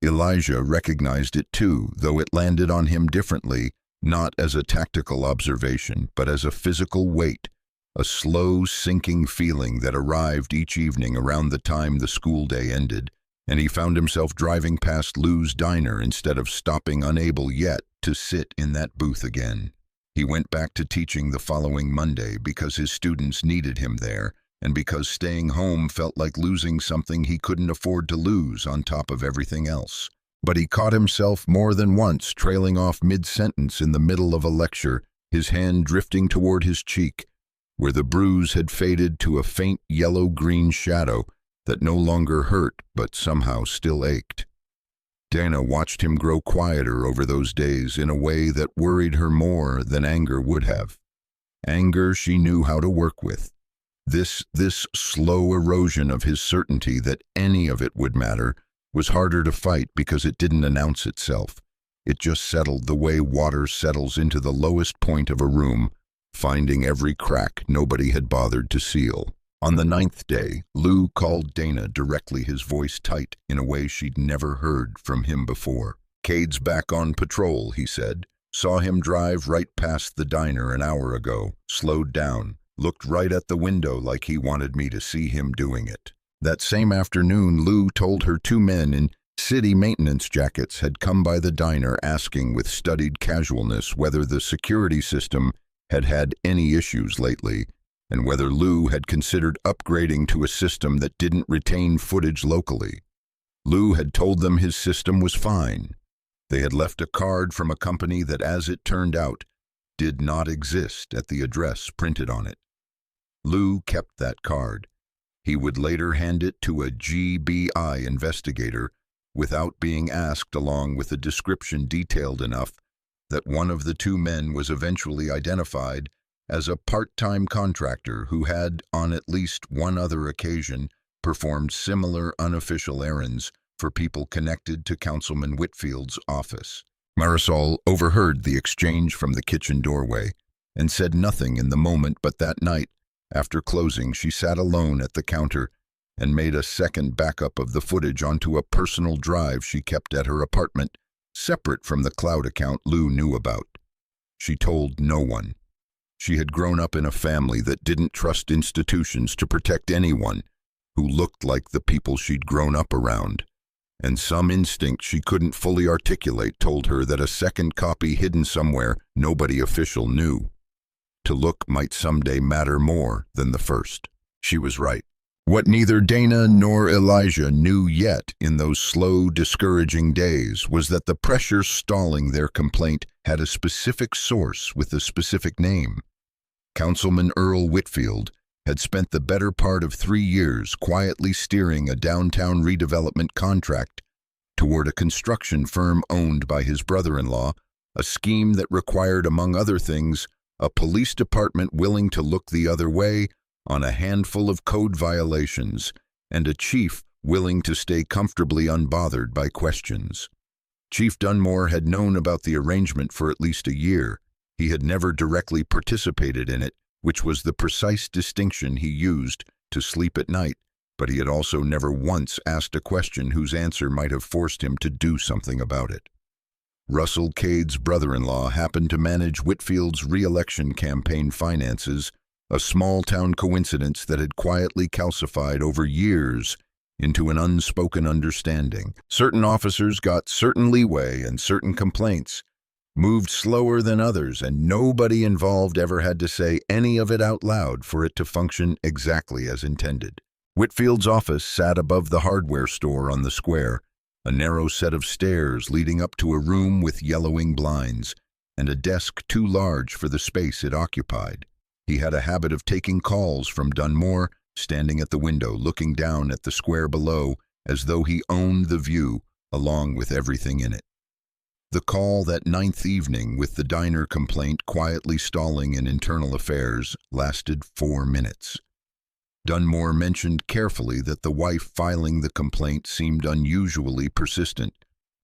Elijah recognized it too, though it landed on him differently, not as a tactical observation, but as a physical weight, a slow sinking feeling that arrived each evening around the time the school day ended, and he found himself driving past Lou's diner instead of stopping, unable yet to sit in that booth again. He went back to teaching the following Monday because his students needed him there, and because staying home felt like losing something he couldn't afford to lose on top of everything else. But he caught himself more than once trailing off mid-sentence in the middle of a lecture, his hand drifting toward his cheek, where the bruise had faded to a faint yellow-green shadow that no longer hurt but somehow still ached. Dana watched him grow quieter over those days in a way that worried her more than anger would have. Anger she knew how to work with. This slow erosion of his certainty that any of it would matter was harder to fight because it didn't announce itself. It just settled the way water settles into the lowest point of a room, finding every crack nobody had bothered to seal. On the 9th day, Lou called Dana directly, his voice tight in a way she'd never heard from him before. "Cade's back on patrol," he said. "Saw him drive right past the diner an hour ago, slowed down, looked right at the window like he wanted me to see him doing it." That same afternoon, Lou told her 2 men in city maintenance jackets had come by the diner asking with studied casualness whether the security system had had any issues lately, and whether Lou had considered upgrading to a system that didn't retain footage locally. Lou had told them his system was fine. They had left a card from a company that, as it turned out, did not exist at the address printed on it. Lou kept that card. He would later hand it to a GBI investigator without being asked, along with a description detailed enough that one of the two men was eventually identified as a part-time contractor who had, on at least one other occasion, performed similar unofficial errands for people connected to Councilman Whitfield's office. Marisol overheard the exchange from the kitchen doorway and said nothing in the moment, but that night, after closing, she sat alone at the counter and made a second backup of the footage onto a personal drive she kept at her apartment, separate from the cloud account Lou knew about. She told no one. She had grown up in a family that didn't trust institutions to protect anyone who looked like the people she'd grown up around, and some instinct she couldn't fully articulate told her that a second copy hidden somewhere nobody official knew to look might someday matter more than the first. She was right. What neither Dana nor Elijah knew yet in those slow, discouraging days was that the pressure stalling their complaint had a specific source with a specific name. Councilman Earl Whitfield had spent the better part of 3 years quietly steering a downtown redevelopment contract toward a construction firm owned by his brother-in-law, a scheme that required, among other things, a police department willing to look the other way on a handful of code violations, and a chief willing to stay comfortably unbothered by questions. Chief Dunmore had known about the arrangement for at least a year. He had never directly participated in it, which was the precise distinction he used to sleep at night, but he had also never once asked a question whose answer might have forced him to do something about it. Russell Cade's brother-in-law happened to manage Whitfield's re-election campaign finances, a small-town coincidence that had quietly calcified over years into an unspoken understanding. Certain officers got certain leeway, and certain complaints moved slower than others, and nobody involved ever had to say any of it out loud for it to function exactly as intended. Whitfield's office sat above the hardware store on the square, a narrow set of stairs leading up to a room with yellowing blinds, and a desk too large for the space it occupied. He had a habit of taking calls from Dunmore, standing at the window looking down at the square below as though he owned the view along with everything in it. The call that 9th evening, with the diner complaint quietly stalling in internal affairs, lasted 4 minutes. Dunmore mentioned carefully that the wife filing the complaint seemed unusually persistent,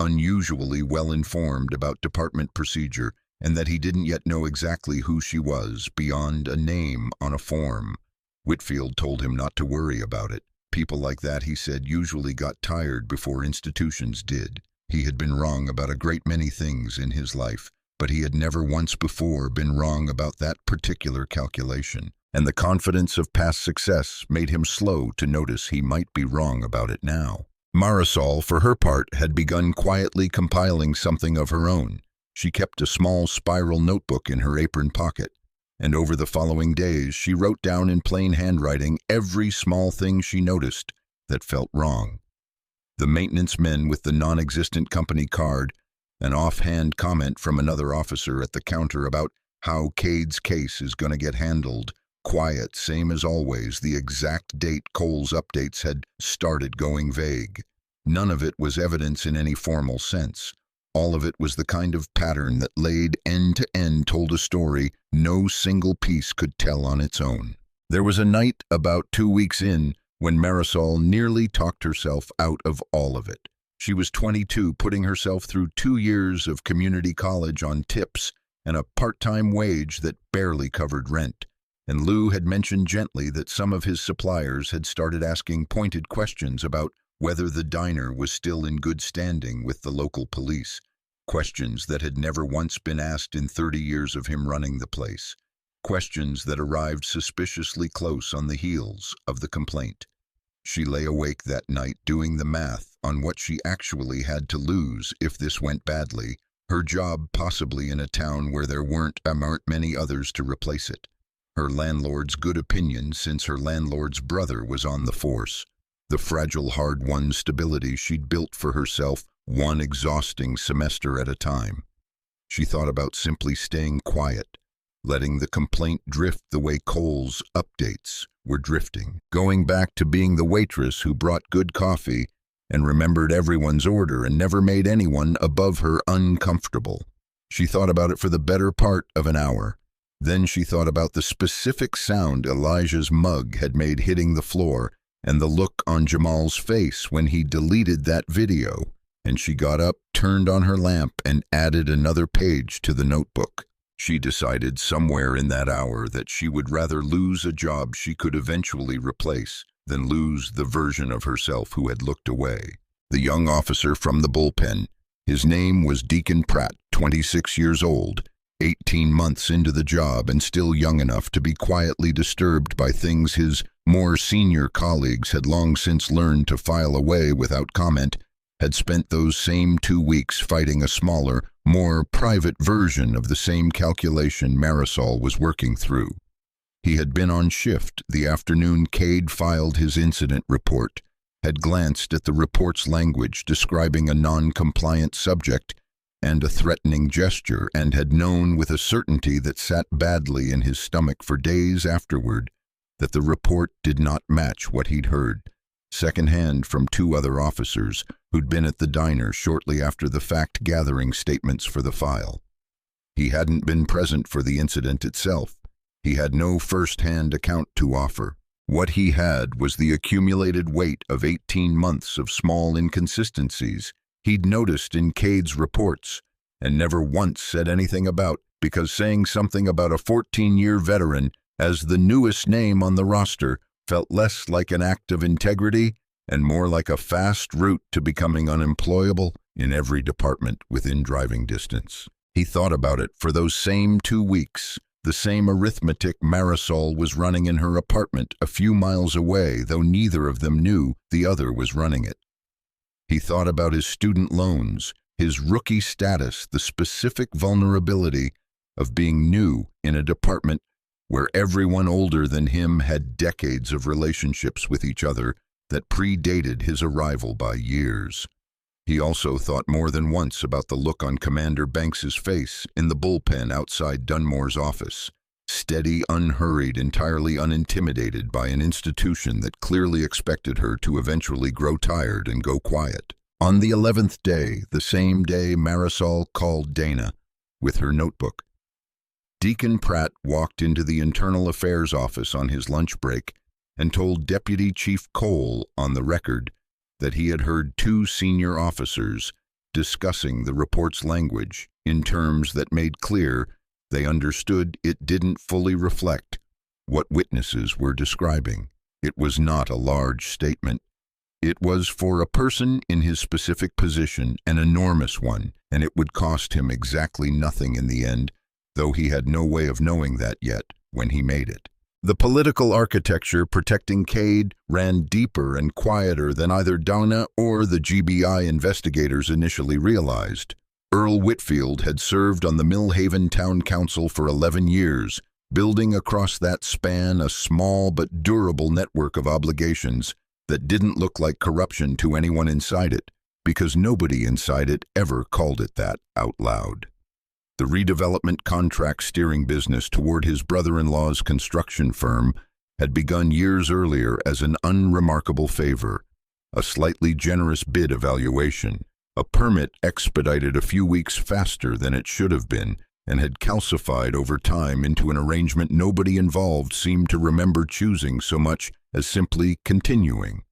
unusually well-informed about department procedure, and that he didn't yet know exactly who she was beyond a name on a form. Whitfield told him not to worry about it. People like that, he said, usually got tired before institutions did. He had been wrong about a great many things in his life, but he had never once before been wrong about that particular calculation, and the confidence of past success made him slow to notice he might be wrong about it now. Marisol, for her part, had begun quietly compiling something of her own. She kept a small spiral notebook in her apron pocket, and over the following days she wrote down in plain handwriting every small thing she noticed that felt wrong. The maintenance men with the non-existent company card, an offhand comment from another officer at the counter about how Cade's case is going to get handled, quiet, same as always, the exact date Cole's updates had started going vague. None of it was evidence in any formal sense. All of it was the kind of pattern that laid end to end told a story no single piece could tell on its own. There was a night about 2 weeks in when Marisol nearly talked herself out of all of it. She was 22, putting herself through 2 years of community college on tips and a part-time wage that barely covered rent. And Lou had mentioned gently that some of his suppliers had started asking pointed questions about whether the diner was still in good standing with the local police, questions that had never once been asked in 30 years of him running the place, questions that arrived suspiciously close on the heels of the complaint. She lay awake that night doing the math on what she actually had to lose if this went badly, her job possibly in a town where there weren't many others to replace it, her landlord's good opinion since her landlord's brother was on the force, the fragile, hard-won stability she'd built for herself one exhausting semester at a time. She thought about simply staying quiet, letting the complaint drift the way Cole's updates were drifting, going back to being the waitress who brought good coffee and remembered everyone's order and never made anyone above her uncomfortable. She thought about it for the better part of an hour. Then she thought about the specific sound Elijah's mug had made hitting the floor and the look on Jamal's face when he deleted that video. And she got up, turned on her lamp, and added another page to the notebook. She decided somewhere in that hour that she would rather lose a job she could eventually replace than lose the version of herself who had looked away. The young officer from the bullpen. His name was Deacon Pratt, 26 years old, 18 months into the job and still young enough to be quietly disturbed by things his more senior colleagues had long since learned to file away without comment, had spent those same 2 weeks fighting a smaller, more private version of the same calculation Marisol was working through. He had been on shift the afternoon Cade filed his incident report, had glanced at the report's language describing a non-compliant subject and a threatening gesture, and had known with a certainty that sat badly in his stomach for days afterward that the report did not match what he'd heard secondhand from 2 other officers who'd been at the diner shortly after the fact-gathering statements for the file. He hadn't been present for the incident itself. He had no first-hand account to offer. What he had was the accumulated weight of 18 months of small inconsistencies he'd noticed in Cade's reports and never once said anything about, because saying something about a 14-year veteran as the newest name on the roster felt less like an act of integrity and more like a fast route to becoming unemployable in every department within driving distance. He thought about it for those same 2 weeks, the same arithmetic Marisol was running in her apartment a few miles away, though neither of them knew the other was running it. He thought about his student loans, his rookie status, the specific vulnerability of being new in a department where everyone older than him had decades of relationships with each other that predated his arrival by years. He also thought more than once about the look on Commander Banks's face in the bullpen outside Dunmore's office, steady, unhurried, entirely unintimidated by an institution that clearly expected her to eventually grow tired and go quiet. On the 11th day, the same day Marisol called Dana with her notebook, Deacon Pratt walked into the Internal Affairs office on his lunch break and told Deputy Chief Cole on the record that he had heard 2 senior officers discussing the report's language in terms that made clear they understood it didn't fully reflect what witnesses were describing. It was not a large statement. It was, for a person in his specific position, an enormous one, and it would cost him exactly nothing in the end, though he had no way of knowing that yet when he made it. The political architecture protecting Cade ran deeper and quieter than either Dana or the GBI investigators initially realized. Earl Whitfield had served on the Millhaven Town Council for 11 years, building across that span a small but durable network of obligations that didn't look like corruption to anyone inside it, because nobody inside it ever called it that out loud. The redevelopment contract steering business toward his brother-in-law's construction firm had begun years earlier as an unremarkable favor, a slightly generous bid evaluation. A permit expedited a few weeks faster than it should have been and had calcified over time into an arrangement nobody involved seemed to remember choosing so much as simply continuing.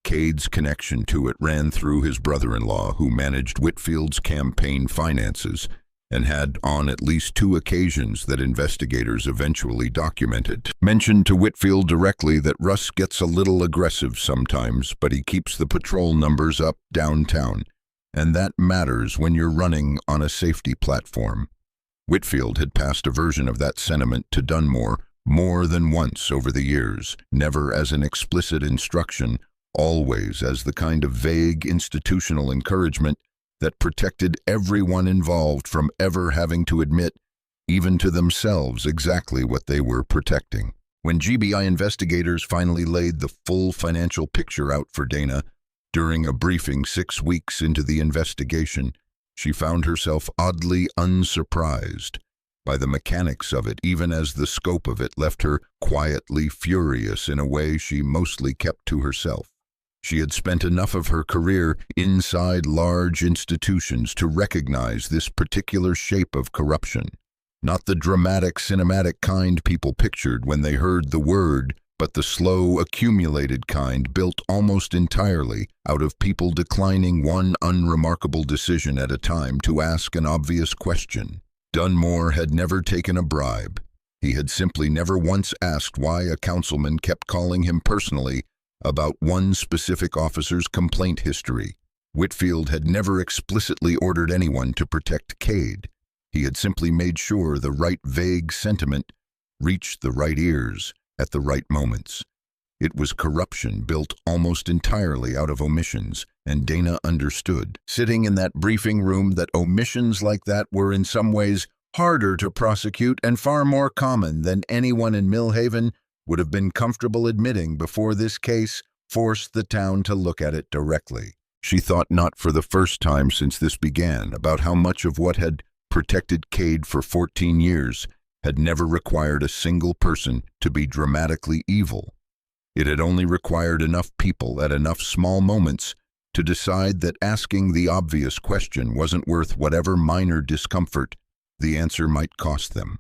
Cade's connection to it ran through his brother-in-law, who managed Whitfield's campaign finances and had, on at least 2 occasions that investigators eventually documented, mentioned to Whitfield directly that Russ gets a little aggressive sometimes, but he keeps the patrol numbers up downtown, and that matters when you're running on a safety platform. Whitfield had passed a version of that sentiment to Dunmore more than once over the years, never as an explicit instruction, always as the kind of vague institutional encouragement that protected everyone involved from ever having to admit, even to themselves, exactly what they were protecting. When GBI investigators finally laid the full financial picture out for Dana during a briefing 6 weeks into the investigation, she found herself oddly unsurprised. by the mechanics of it, even as the scope of it left her quietly furious in a way she mostly kept to herself. She had spent enough of her career inside large institutions to recognize this particular shape of corruption. Not the dramatic, cinematic kind people pictured when they heard the word, but the slow, accumulated kind built almost entirely out of people declining one unremarkable decision at a time to ask an obvious question. Dunmore had never taken a bribe. He had simply never once asked why a councilman kept calling him personally about one specific officer's complaint history. Whitfield had never explicitly ordered anyone to protect Cade. He had simply made sure the right vague sentiment reached the right ears at the right moments. It was corruption built almost entirely out of omissions, and Dana understood, sitting in that briefing room, that omissions like that were in some ways harder to prosecute and far more common than anyone in Millhaven would have been comfortable admitting before this case forced the town to look at it directly. She thought, not for the first time since this began, about how much of what had protected Cade for 14 years had never required a single person to be dramatically evil. It had only required enough people at enough small moments to decide that asking the obvious question wasn't worth whatever minor discomfort the answer might cost them.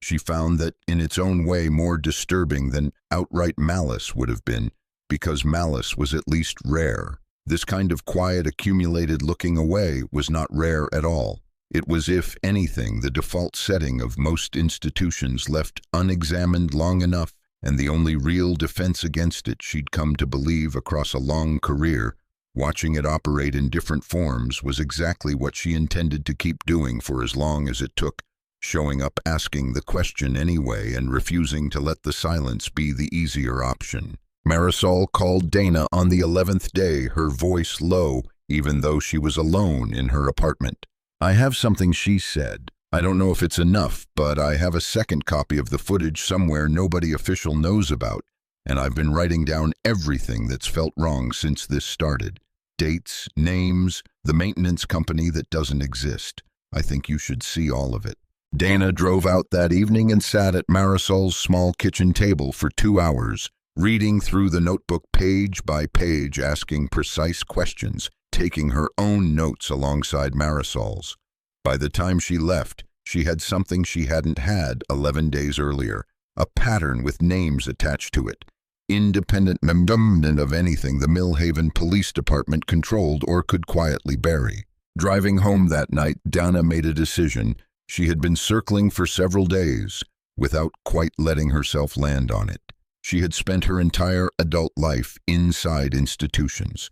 She found that in its own way more disturbing than outright malice would have been, because malice was at least rare. This kind of quiet, accumulated looking away was not rare at all. It was, if anything, the default setting of most institutions left unexamined long enough, and the only real defense against it she'd come to believe across a long career, watching it operate in different forms, was exactly what she intended to keep doing for as long as it took, showing up, asking the question anyway, and refusing to let the silence be the easier option. Marisol called Dana on the 11th day, her voice low, even though she was alone in her apartment. "I have something," she said. "I don't know if it's enough, but I have a second copy of the footage somewhere nobody official knows about, and I've been writing down everything that's felt wrong since this started. Dates, names, the maintenance company that doesn't exist. I think you should see all of it." Dana drove out that evening and sat at Marisol's small kitchen table for 2 hours, reading through the notebook page by page, asking precise questions, taking her own notes alongside Marisol's. By the time she left, she had something she hadn't had 11 days earlier, a pattern with names attached to it, independent of anything the Millhaven Police Department controlled or could quietly bury. Driving home that night, Dana made a decision she had been circling for several days without quite letting herself land on it. She had spent her entire adult life inside institutions.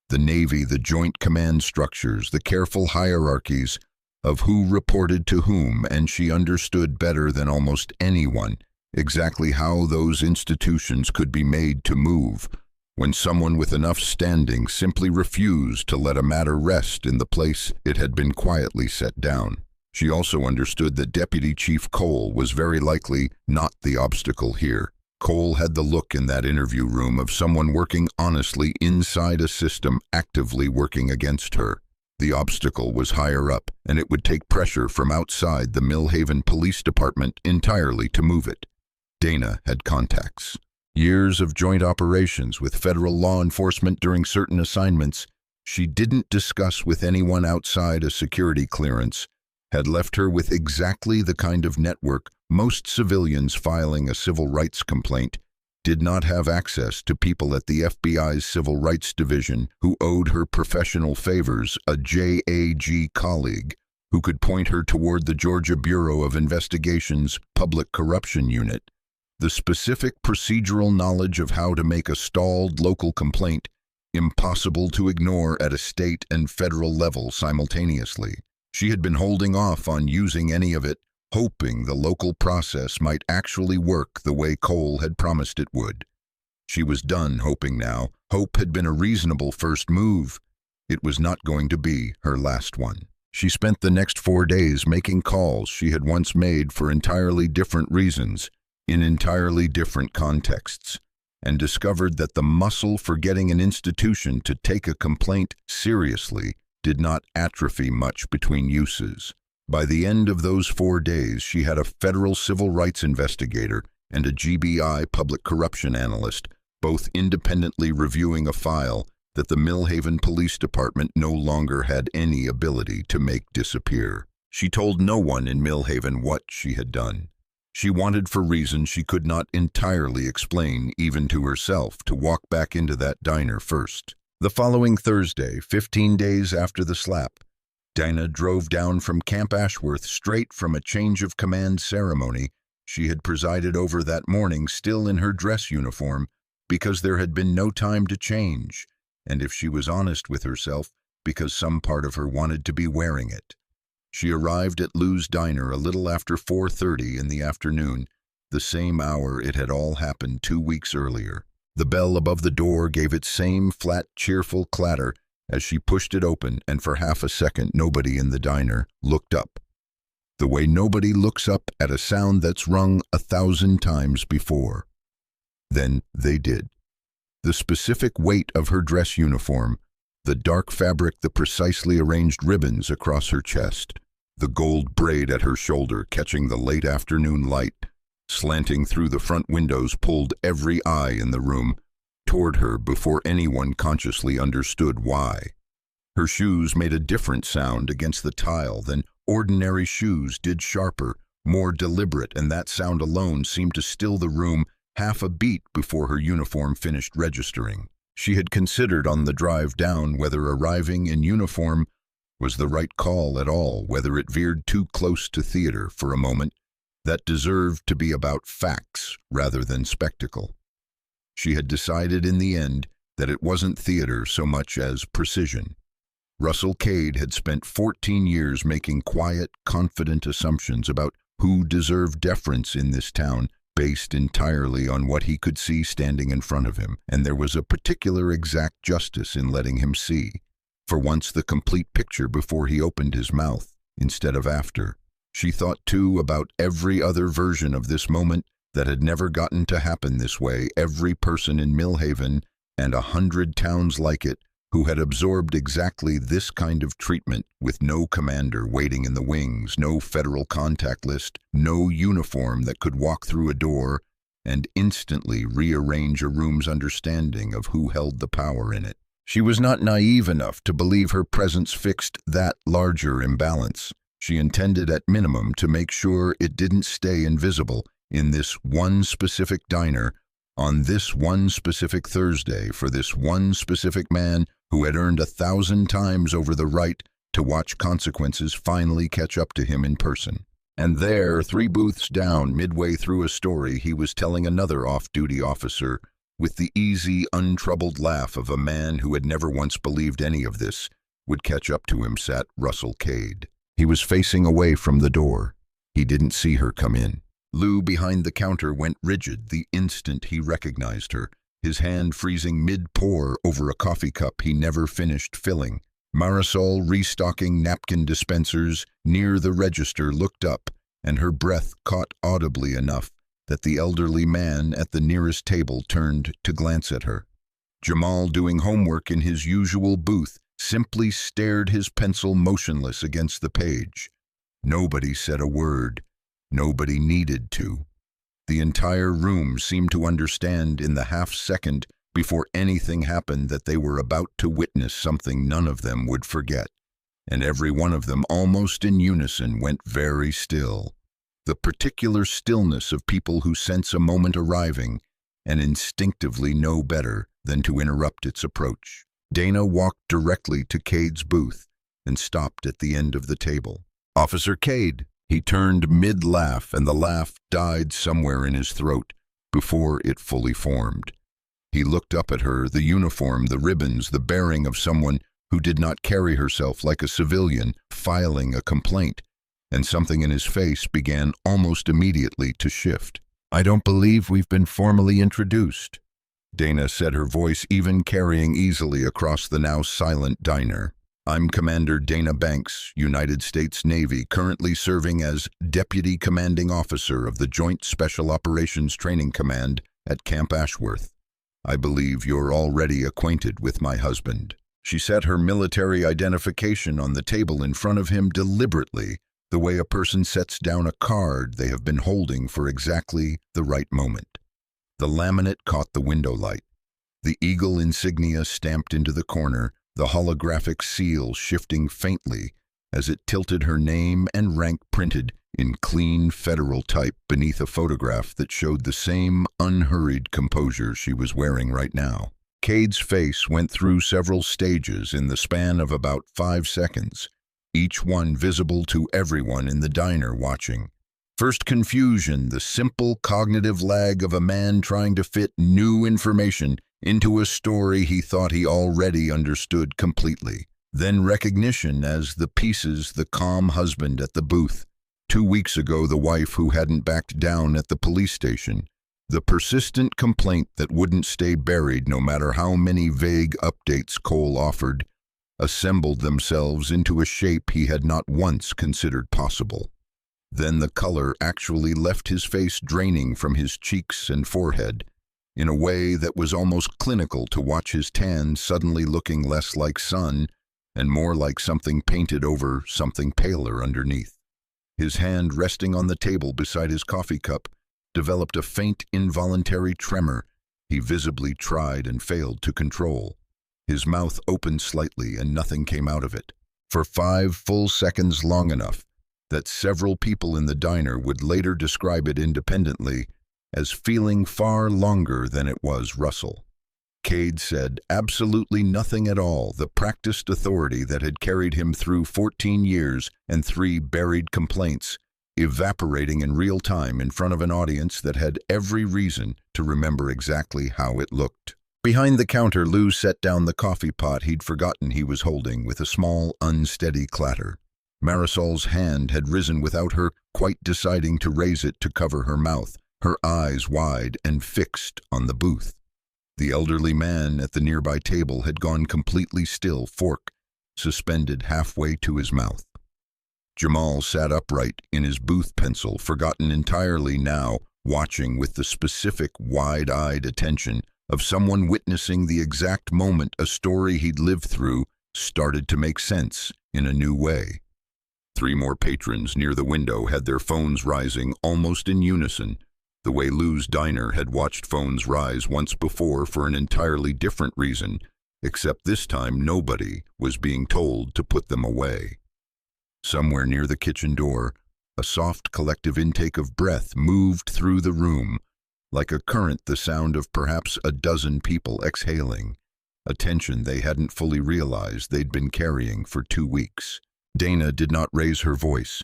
The Navy, the joint command structures, the careful hierarchies of who reported to whom, and she understood better than almost anyone exactly how those institutions could be made to move when someone with enough standing simply refused to let a matter rest in the place it had been quietly set down. She also understood that Deputy Chief Cole was very likely not the obstacle here. Cole had the look in that interview room of someone working honestly inside a system actively working against her. The obstacle was higher up, and it would take pressure from outside the Millhaven Police Department entirely to move it. Dana had contacts. Years of joint operations with federal law enforcement during certain assignments she didn't discuss with anyone outside a security clearance had left her with exactly the kind of network most civilians filing a civil rights complaint did not have access to. People at the FBI's Civil Rights Division who owed her professional favors, a JAG colleague who could point her toward the Georgia Bureau of Investigation's Public Corruption Unit, the specific procedural knowledge of how to make a stalled local complaint impossible to ignore at a state and federal level simultaneously. She had been holding off on using any of it, hoping the local process might actually work the way Cole had promised it would. She was done hoping now. Hope had been a reasonable first move. It was not going to be her last one. She spent the next 4 days making calls she had once made for entirely different reasons, in entirely different contexts, and discovered that the muscle for getting an institution to take a complaint seriously did not atrophy much between uses. By the end of those 4 days, she had a federal civil rights investigator and a GBI public corruption analyst, both independently reviewing a file that the Millhaven Police Department no longer had any ability to make disappear. She told no one in Millhaven what she had done. She wanted, for reasons she could not entirely explain even to herself, to walk back into that diner first. The following Thursday, 15 days after the slap, Dinah drove down from Camp Ashworth straight from a change of command ceremony she had presided over that morning, still in her dress uniform, because there had been no time to change, and if she was honest with herself, because some part of her wanted to be wearing it. She arrived at Lou's Diner a little after 4:30 in the afternoon, the same hour it had all happened 2 weeks earlier. The bell above the door gave its same flat, cheerful clatter as she pushed it open, and for half a second nobody in the diner looked up. The way nobody looks up at a sound that's rung 1,000 times before. Then they did. The specific weight of her dress uniform, the dark fabric, the precisely arranged ribbons across her chest, the gold braid at her shoulder catching the late afternoon light, slanting through the front windows, pulled every eye in the room toward her before anyone consciously understood why. Her shoes made a different sound against the tile than ordinary shoes did, sharper, more deliberate, and that sound alone seemed to still the room half a beat before her uniform finished registering. She had considered on the drive down whether arriving in uniform was the right call at all, whether it veered too close to theater for a moment that deserved to be about facts rather than spectacle. She had decided in the end that it wasn't theater so much as precision. Russell Cade had spent 14 years making quiet, confident assumptions about who deserved deference in this town, based entirely on what he could see standing in front of him, and there was a particular exact justice in letting him see, for once, the complete picture before he opened his mouth, instead of after. She thought, too, about every other version of this moment that had never gotten to happen this way, every person in Millhaven and 100 towns like it who had absorbed exactly this kind of treatment, with no commander waiting in the wings, no federal contact list, no uniform that could walk through a door and instantly rearrange a room's understanding of who held the power in it. She was not naive enough to believe her presence fixed that larger imbalance. She intended at minimum to make sure it didn't stay invisible in this one specific diner, on this one specific Thursday, for this one specific man who had earned 1,000 times over the right to watch consequences finally catch up to him in person. And there, 3 booths down, midway through a story he was telling another off-duty officer, with the easy, untroubled laugh of a man who had never once believed any of this would catch up to him, sat Russell Cade. He was facing away from the door. He didn't see her come in. Lou, behind the counter, went rigid the instant he recognized her, his hand freezing mid-pour over a coffee cup he never finished filling. Marisol, restocking napkin dispensers near the register, looked up, and her breath caught audibly enough that the elderly man at the nearest table turned to glance at her. Jamal, doing homework in his usual booth, simply stared, his pencil motionless against the page. Nobody said a word. Nobody needed to. The entire room seemed to understand in the half-second before anything happened that they were about to witness something none of them would forget, and every one of them, almost in unison, went very still. The particular stillness of people who sense a moment arriving and instinctively know better than to interrupt its approach. Dana walked directly to Cade's booth and stopped at the end of the table. "Officer Cade." He turned mid-laugh, and the laugh died somewhere in his throat before it fully formed. He looked up at her, the uniform, the ribbons, the bearing of someone who did not carry herself like a civilian filing a complaint, and something in his face began almost immediately to shift. "I don't believe we've been formally introduced," Dana said, her voice even carrying easily across the now silent diner. "I'm Commander Dana Banks, United States Navy, currently serving as Deputy Commanding Officer of the Joint Special Operations Training Command at Camp Ashworth. I believe you're already acquainted with my husband." She set her military identification on the table in front of him deliberately, The way a person sets down a card they have been holding for exactly the right moment. The laminate caught the window light. The eagle insignia stamped into the corner, the holographic seal shifting faintly as it tilted her name and rank printed in clean federal type beneath a photograph that showed the same unhurried composure she was wearing right now. Cade's face went through several stages in the span of about 5 seconds, each one visible to everyone in the diner watching. First confusion, the simple cognitive lag of a man trying to fit new information into a story he thought he already understood completely. Then recognition as the pieces, the calm husband at the booth. 2 weeks ago, the wife who hadn't backed down at the police station. The persistent complaint that wouldn't stay buried no matter how many vague updates Cole offered, assembled themselves into a shape he had not once considered possible. Then the color actually left his face draining from his cheeks and forehead, in a way that was almost clinical to watch his tan suddenly looking less like sun and more like something painted over something paler underneath. His hand resting on the table beside his coffee cup developed a faint involuntary tremor he visibly tried and failed to control. His mouth opened slightly and nothing came out of it. For 5 full seconds, long enough that several people in the diner would later describe it independently as feeling far longer than it was Russell. Cade said absolutely nothing at all, the practiced authority that had carried him through 14 years and 3 buried complaints, evaporating in real time in front of an audience that had every reason to remember exactly how it looked. Behind the counter, Lou set down the coffee pot he'd forgotten he was holding with a small, unsteady clatter. Marisol's hand had risen without her quite deciding to raise it to cover her mouth, her eyes wide and fixed on the booth. The elderly man at the nearby table had gone completely still, fork suspended halfway to his mouth. Jamal sat upright in his booth pencil, forgotten entirely now, watching with the specific wide-eyed attention of someone witnessing the exact moment a story he'd lived through started to make sense in a new way. 3 more patrons near the window had their phones rising almost in unison, the way Lou's diner had watched phones rise once before for an entirely different reason, except this time nobody was being told to put them away. Somewhere near the kitchen door, a soft collective intake of breath moved through the room, like a current, the sound of perhaps a dozen people exhaling, a tension they hadn't fully realized they'd been carrying for 2 weeks. Dana did not raise her voice.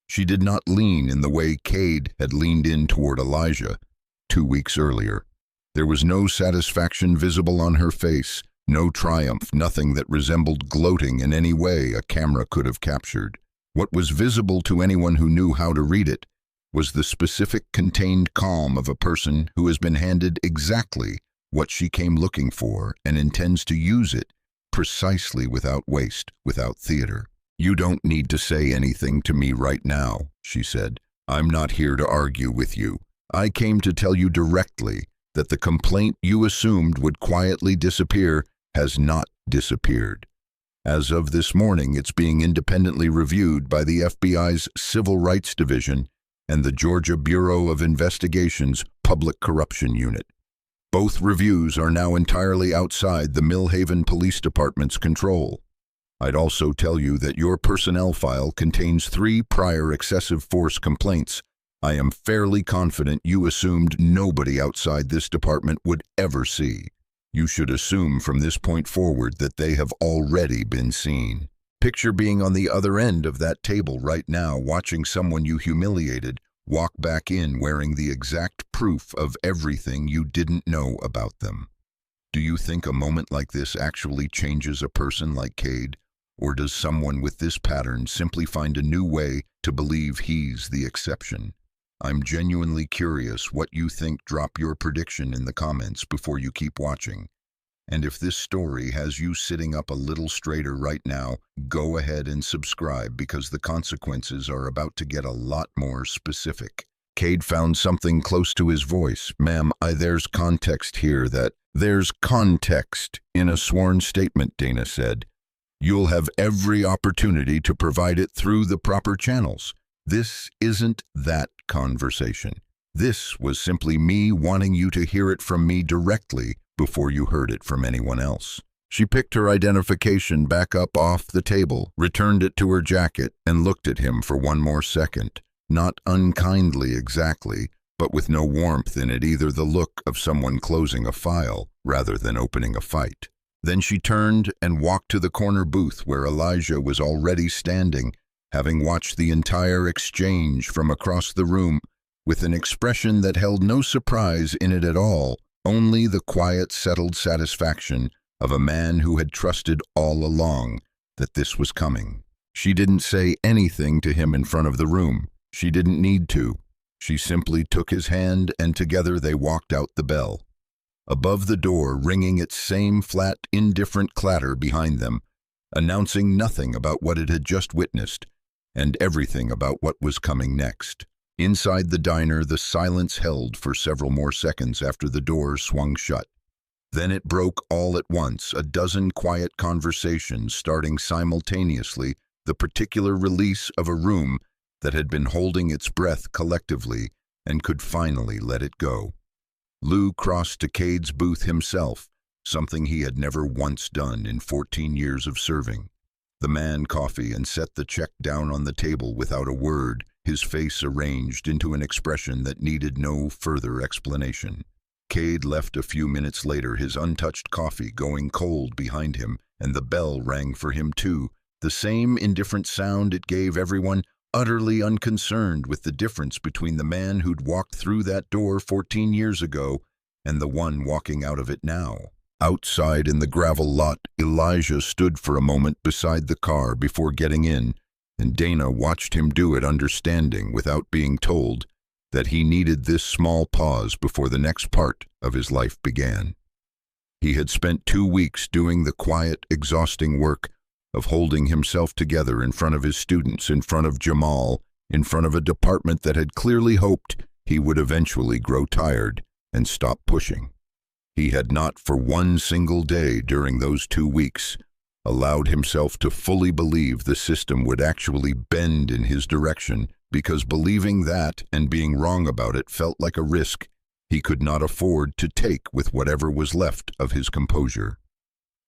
She did not lean in the way Cade had leaned in toward Elijah 2 weeks earlier. There was no satisfaction visible on her face, no triumph, nothing that resembled gloating in any way a camera could have captured. What was visible to anyone who knew how to read it was the specific contained calm of a person who has been handed exactly what she came looking for and intends to use it precisely, without waste, without theater. "You don't need to say anything to me right now," she said. "I'm not here to argue with you. I came to tell you directly that the complaint you assumed would quietly disappear has not disappeared. As of this morning, it's being independently reviewed by the FBI's Civil Rights Division and the Georgia Bureau of Investigation's Public Corruption Unit. Both reviews are now entirely outside the Millhaven Police Department's control. I'd also tell you that your personnel file contains 3 prior excessive force complaints. I am fairly confident you assumed nobody outside this department would ever see. You should assume from this point forward that they have already been seen. Picture being on the other end of that table right now, watching someone you humiliated walk back in wearing the exact proof of everything you didn't know about them. Do you think a moment like this actually changes a person like Cade? Or does someone with this pattern simply find a new way to believe he's the exception? I'm genuinely curious what you think. Drop your prediction in the comments before you keep watching. And if this story has you sitting up a little straighter right now, go ahead and subscribe, because the consequences are about to get a lot more specific. Cade found something close to his voice. "Ma'am, there's context here that..." "There's context in a sworn statement," Dana said. You'll have every opportunity to provide it through the proper channels. This isn't that conversation. This was simply me wanting you to hear it from me directly before you heard it from anyone else. She picked her identification back up off the table, returned it to her jacket, and looked at him for one more second. Not unkindly exactly, but with no warmth in it either, the look of someone closing a file rather than opening a fight. Then she turned and walked to the corner booth where Elijah was already standing, having watched the entire exchange from across the room, with an expression that held no surprise in it at all, only the quiet, settled satisfaction of a man who had trusted all along that this was coming. She didn't say anything to him in front of the room. She didn't need to. She simply took his hand, and together they walked out the bell. Above the door, ringing its same flat, indifferent clatter behind them, announcing nothing about what it had just witnessed, and everything about what was coming next. Inside the diner, the silence held for several more seconds after the door swung shut. Then it broke all at once, a dozen quiet conversations starting simultaneously, the particular release of a room that had been holding its breath collectively and could finally let it go. Lou crossed to Cade's booth himself, something he had never once done in 14 years of serving. The man coffee and set the check down on the table without a word, his face arranged into an expression that needed no further explanation. Cade left a few minutes later, his untouched coffee going cold behind him, and the bell rang for him too, the same indifferent sound it gave everyone, utterly unconcerned with the difference between the man who'd walked through that door 14 years ago and the one walking out of it now. Outside in the gravel lot, Elijah stood for a moment beside the car before getting in, and Dana watched him do it, understanding, without being told, that he needed this small pause before the next part of his life began. He had spent 2 weeks doing the quiet, exhausting work of holding himself together in front of his students, in front of Jamal, in front of a department that had clearly hoped he would eventually grow tired and stop pushing. He had not for one single day during those 2 weeks allowed himself to fully believe the system would actually bend in his direction, because believing that and being wrong about it felt like a risk he could not afford to take with whatever was left of his composure.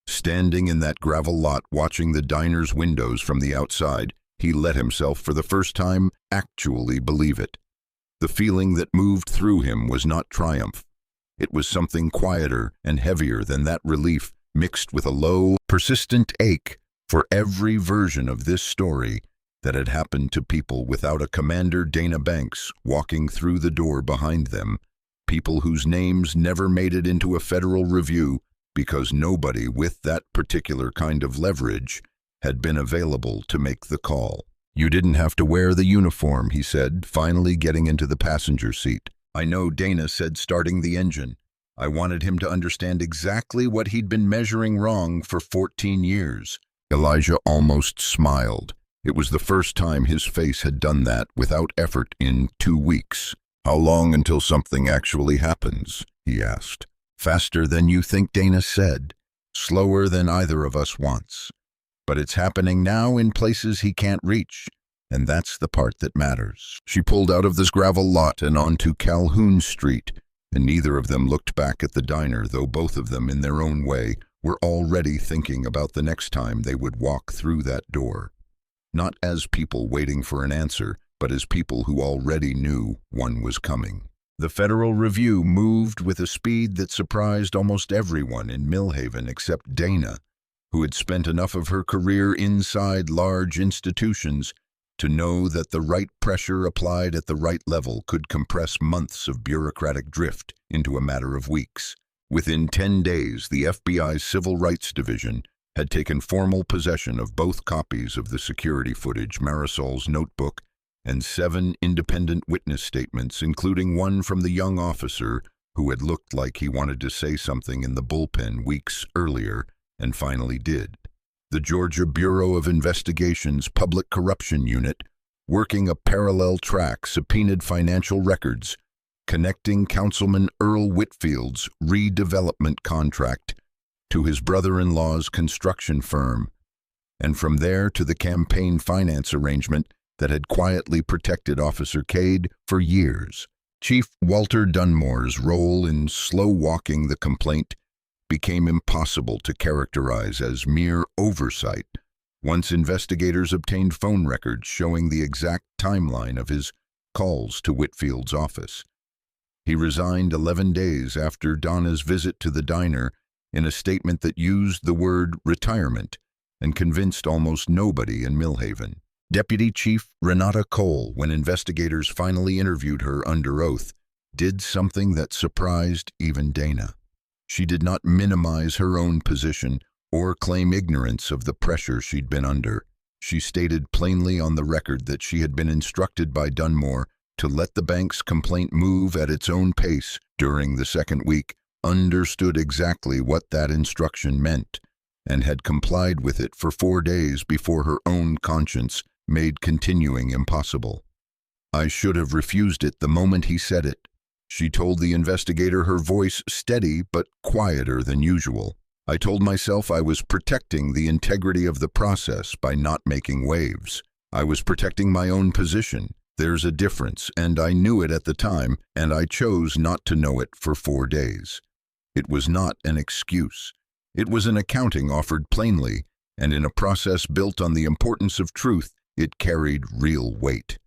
Standing in that gravel lot, watching the diner's windows from the outside, he let himself for the first time actually believe it. The feeling that moved through him was not triumph. It was something quieter and heavier than that relief, mixed with a low, persistent ache for every version of this story that had happened to people without a Commander Dana Banks walking through the door behind them, people whose names never made it into a federal review because nobody with that particular kind of leverage had been available to make the call. "You didn't have to wear the uniform," he said, finally getting into the passenger seat. "I know," Dana said, starting the engine. "I wanted him to understand exactly what he'd been measuring wrong for 14 years. Elijah almost smiled. It was the first time his face had done that without effort in 2 weeks. "How long until something actually happens?" he asked. "Faster than you think," Dana said. "Slower than either of us wants. But it's happening now in places he can't reach, and that's the part that matters." She pulled out of this gravel lot and onto Calhoun Street, and neither of them looked back at the diner, though both of them, in their own way, were already thinking about the next time they would walk through that door. Not as people waiting for an answer, but as people who already knew one was coming. The Federal Review moved with a speed that surprised almost everyone in Millhaven except Dana, who had spent enough of her career inside large institutions to know that the right pressure applied at the right level could compress months of bureaucratic drift into a matter of weeks. Within 10 days, the FBI's Civil Rights Division had taken formal possession of both copies of the security footage, Marisol's notebook, and 7 independent witness statements, including one from the young officer who had looked like he wanted to say something in the bullpen weeks earlier and finally did. The Georgia Bureau of Investigation's Public Corruption Unit, working a parallel track, subpoenaed financial records connecting Councilman Earl Whitfield's redevelopment contract to his brother-in-law's construction firm, and from there to the campaign finance arrangement that had quietly protected Officer Cade for years. Chief Walter Dunmore's role in slow-walking the complaint became impossible to characterize as mere oversight once investigators obtained phone records showing the exact timeline of his calls to Whitfield's office. He resigned 11 days after Donna's visit to the diner in a statement that used the word retirement and convinced almost nobody in Millhaven. Deputy Chief Renata Cole, when investigators finally interviewed her under oath, did something that surprised even Dana. She did not minimize her own position or claim ignorance of the pressure she'd been under. She stated plainly on the record that she had been instructed by Dunmore to let the bank's complaint move at its own pace during the second week, understood exactly what that instruction meant, and had complied with it for 4 days before her own conscience made continuing impossible. "I should have refused it the moment he said it," she told the investigator, her voice steady but quieter than usual. "I told myself I was protecting the integrity of the process by not making waves. I was protecting my own position. There's a difference, and I knew it at the time, and I chose not to know it for 4 days." It was not an excuse. It was an accounting offered plainly, and in a process built on the importance of truth, it carried real weight.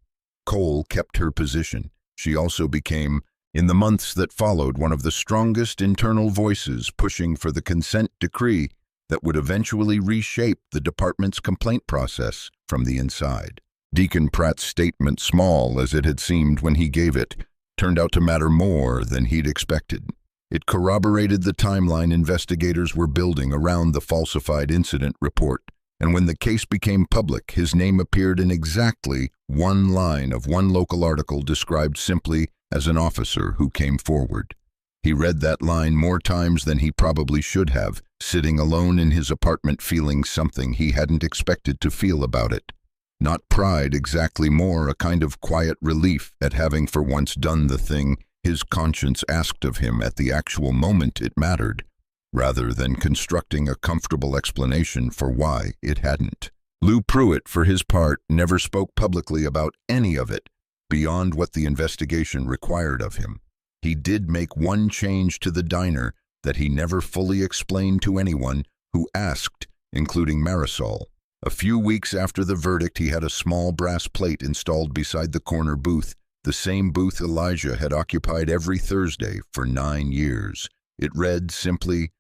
Cole kept her position. She also became, in the months that followed, one of the strongest internal voices pushing for the consent decree that would eventually reshape the department's complaint process from the inside. Deacon Pratt's statement, small as it had seemed when he gave it, turned out to matter more than he'd expected. It corroborated the timeline investigators were building around the falsified incident report, and when the case became public, his name appeared in exactly one line of one local article described simply as an officer who came forward. He read that line more times than he probably should have, sitting alone in his apartment feeling something he hadn't expected to feel about it. Not pride exactly, more a kind of quiet relief at having for once done the thing his conscience asked of him at the actual moment it mattered, rather than constructing a comfortable explanation for why it hadn't. Lou Pruitt, for his part, never spoke publicly about any of it beyond what the investigation required of him. He did make one change to the diner that he never fully explained to anyone who asked, including Marisol. A few weeks after the verdict, he had a small brass plate installed beside the corner booth, the same booth Elijah had occupied every Thursday for 9 years. It read simply,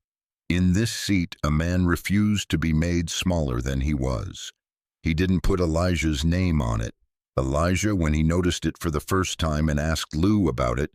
"In this seat, a man refused to be made smaller than he was." He didn't put Elijah's name on it. Elijah, when he noticed it for the first time and asked Lou about it,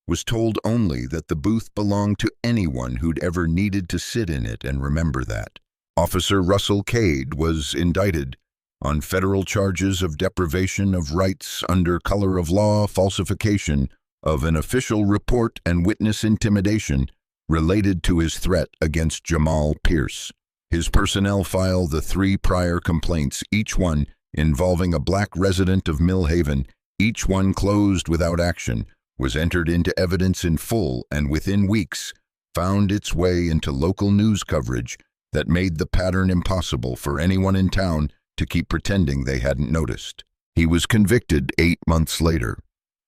was told only that the booth belonged to anyone who'd ever needed to sit in it and remember that. Officer Russell Cade was indicted on federal charges of deprivation of rights under color of law, falsification of an official report, and witness intimidation related to his threat against Jamal Pierce. His personnel filed the 3 prior complaints, each one involving a black resident of Millhaven, each one closed without action, was entered into evidence in full, and within weeks found its way into local news coverage that made the pattern impossible for anyone in town to keep pretending they hadn't noticed. He was convicted 8 months later.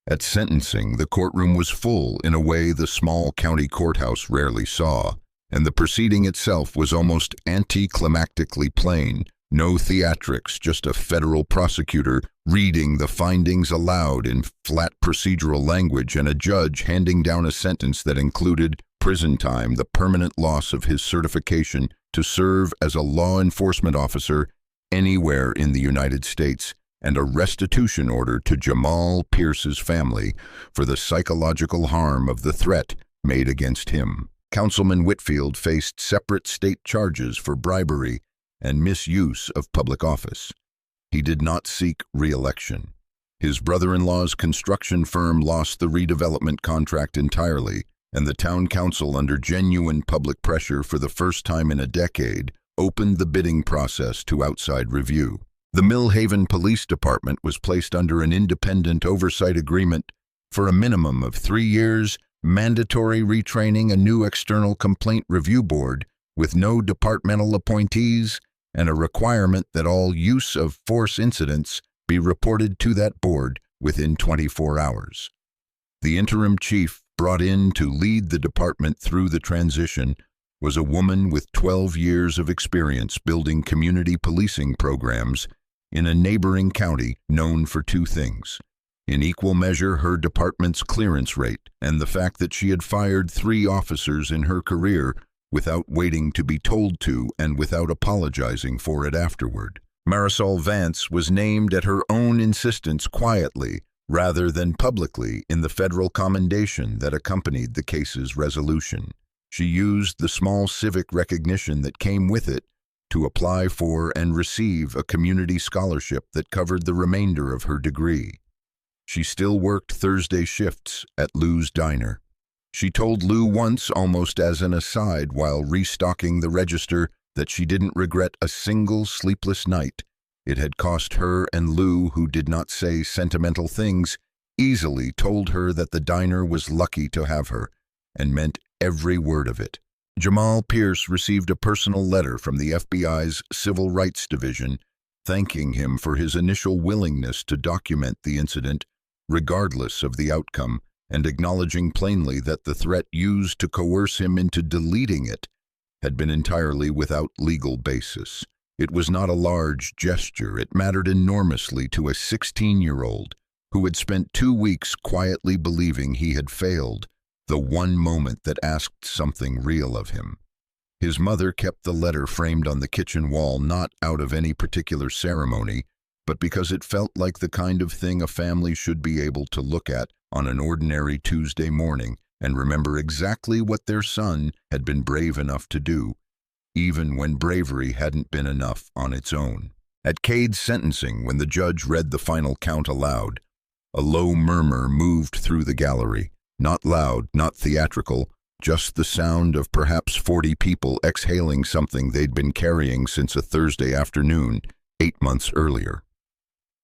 At sentencing, the courtroom was full in a way the small county courthouse rarely saw, and the proceeding itself was almost anticlimactically plain. No theatrics, just a federal prosecutor reading the findings aloud in flat procedural language and a judge handing down a sentence that included prison time, the permanent loss of his certification to serve as a law enforcement officer anywhere in the United States, and a restitution order to Jamal Pierce's family for the psychological harm of the threat made against him. Councilman Whitfield faced separate state charges for bribery and misuse of public office. He did not seek re-election. His brother-in-law's construction firm lost the redevelopment contract entirely, and the town council, under genuine public pressure for the first time in a decade, opened the bidding process to outside review. The Millhaven Police Department was placed under an independent oversight agreement for a minimum of 3 years, mandatory retraining, a new external complaint review board with no departmental appointees, and a requirement that all use of force incidents be reported to that board within 24 hours. The interim chief brought in to lead the department through the transition was a woman with 12 years of experience building community policing programs in a neighboring county known for two things: in equal measure her department's clearance rate and the fact that she had fired 3 officers in her career without waiting to be told to and without apologizing for it afterward. Marisol Vance was named at her own insistence quietly rather than publicly in the federal commendation that accompanied the case's resolution. She used the small civic recognition that came with it to apply for and receive a community scholarship that covered the remainder of her degree. She still worked Thursday shifts at Lou's Diner. She told Lou once, almost as an aside while restocking the register, that she didn't regret a single sleepless night. It had cost her, and Lou, who did not say sentimental things, easily told her that the diner was lucky to have her, and meant every word of it. Jamal Pierce received a personal letter from the FBI's Civil Rights Division thanking him for his initial willingness to document the incident, regardless of the outcome, and acknowledging plainly that the threat used to coerce him into deleting it had been entirely without legal basis. It was not a large gesture. It mattered enormously to a 16-year-old who had spent 2 weeks quietly believing he had failed, the one moment that asked something real of him. His mother kept the letter framed on the kitchen wall not out of any particular ceremony, but because it felt like the kind of thing a family should be able to look at on an ordinary Tuesday morning and remember exactly what their son had been brave enough to do, even when bravery hadn't been enough on its own. At Cade's sentencing, when the judge read the final count aloud, a low murmur moved through the gallery, not loud, not theatrical, just the sound of perhaps 40 people exhaling something they'd been carrying since a Thursday afternoon 8 months earlier.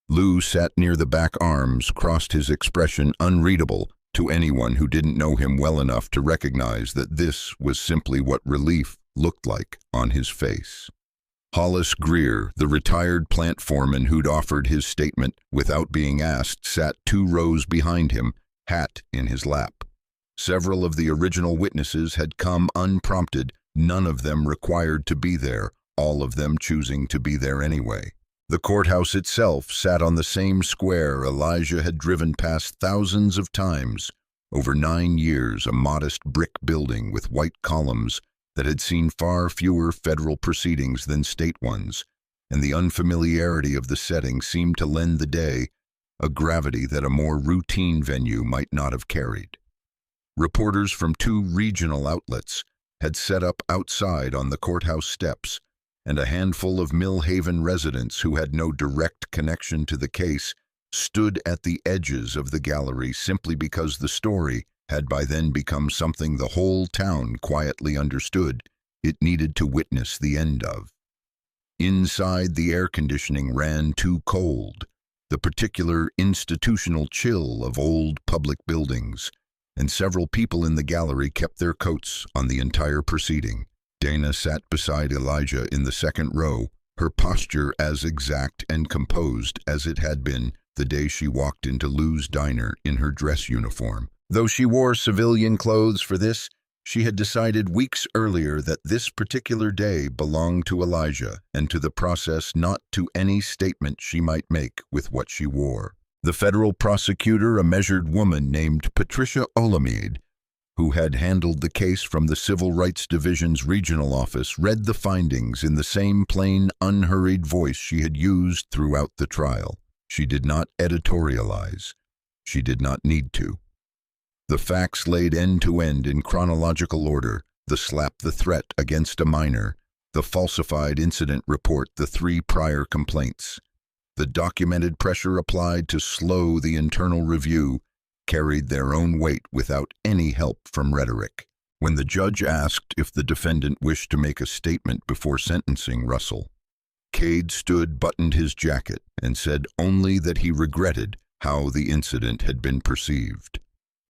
Lou sat near the back arms, crossed, his expression unreadable to anyone who didn't know him well enough to recognize that this was simply what relief looked like on his face. Hollis Greer, the retired plant foreman who'd offered his statement without being asked, sat 2 rows behind him, hat in his lap. Several of the original witnesses had come unprompted, none of them required to be there, all of them choosing to be there anyway. The courthouse itself sat on the same square Elijah had driven past thousands of times. Over 9 years, a modest brick building with white columns that had seen far fewer federal proceedings than state ones, and the unfamiliarity of the setting seemed to lend the day a gravity that a more routine venue might not have carried. Reporters from 2 regional outlets had set up outside on the courthouse steps, and a handful of Mill Haven residents who had no direct connection to the case stood at the edges of the gallery simply because the story had by then become something the whole town quietly understood it needed to witness the end of. Inside, the air conditioning ran too cold, the particular institutional chill of old public buildings, and several people in the gallery kept their coats on the entire proceeding. Dana sat beside Elijah in the second row, her posture as exact and composed as it had been the day she walked into Lou's Diner in her dress uniform. Though she wore civilian clothes for this, she had decided weeks earlier that this particular day belonged to Elijah and to the process, not to any statement she might make with what she wore. The federal prosecutor, a measured woman named Patricia Olamide, who had handled the case from the Civil Rights Division's regional office, read the findings in the same plain, unhurried voice she had used throughout the trial. She did not editorialize. She did not need to. The facts laid end to end in chronological order: the slap, the threat against a minor, the falsified incident report, the 3 prior complaints. The documented pressure applied to slow the internal review carried their own weight without any help from rhetoric. When the judge asked if the defendant wished to make a statement before sentencing Russell, Cade stood, buttoned his jacket, and said only that he regretted how the incident had been perceived.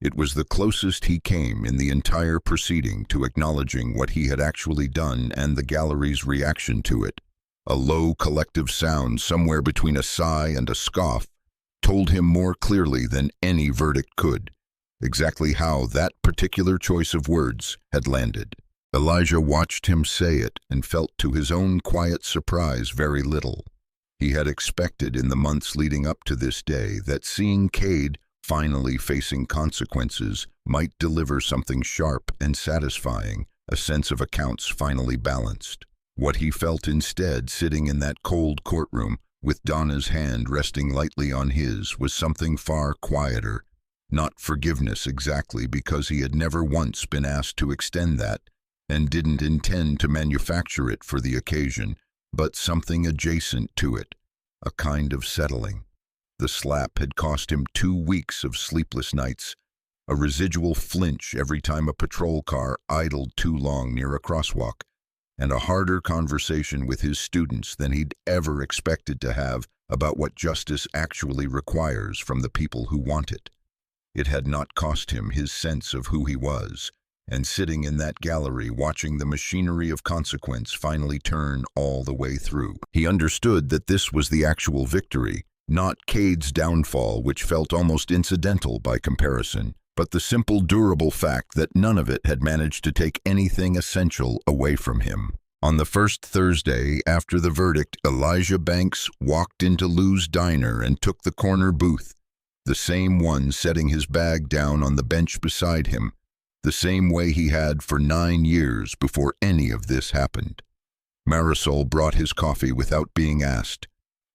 It was the closest he came in the entire proceeding to acknowledging what he had actually done and the gallery's reaction to it. A low collective sound somewhere between a sigh and a scoff told him more clearly than any verdict could exactly how that particular choice of words had landed. Elijah watched him say it and felt to his own quiet surprise very little. He had expected in the months leading up to this day that seeing Cade finally facing consequences might deliver something sharp and satisfying, a sense of accounts finally balanced. What he felt instead, sitting in that cold courtroom with Donna's hand resting lightly on his, was something far quieter. Not forgiveness exactly, because he had never once been asked to extend that and didn't intend to manufacture it for the occasion, but something adjacent to it, a kind of settling. The slap had cost him 2 weeks of sleepless nights, a residual flinch every time a patrol car idled too long near a crosswalk, and a harder conversation with his students than he'd ever expected to have about what justice actually requires from the people who want it. It had not cost him his sense of who he was, and sitting in that gallery watching the machinery of consequence finally turn all the way through, he understood that this was the actual victory, not Cade's downfall, which felt almost incidental by comparison, but the simple, durable fact that none of it had managed to take anything essential away from him. On the first Thursday after the verdict, Elijah Banks walked into Lou's diner and took the corner booth, the same one setting his bag down on the bench beside him, the same way he had for 9 years before any of this happened. Marisol brought his coffee without being asked.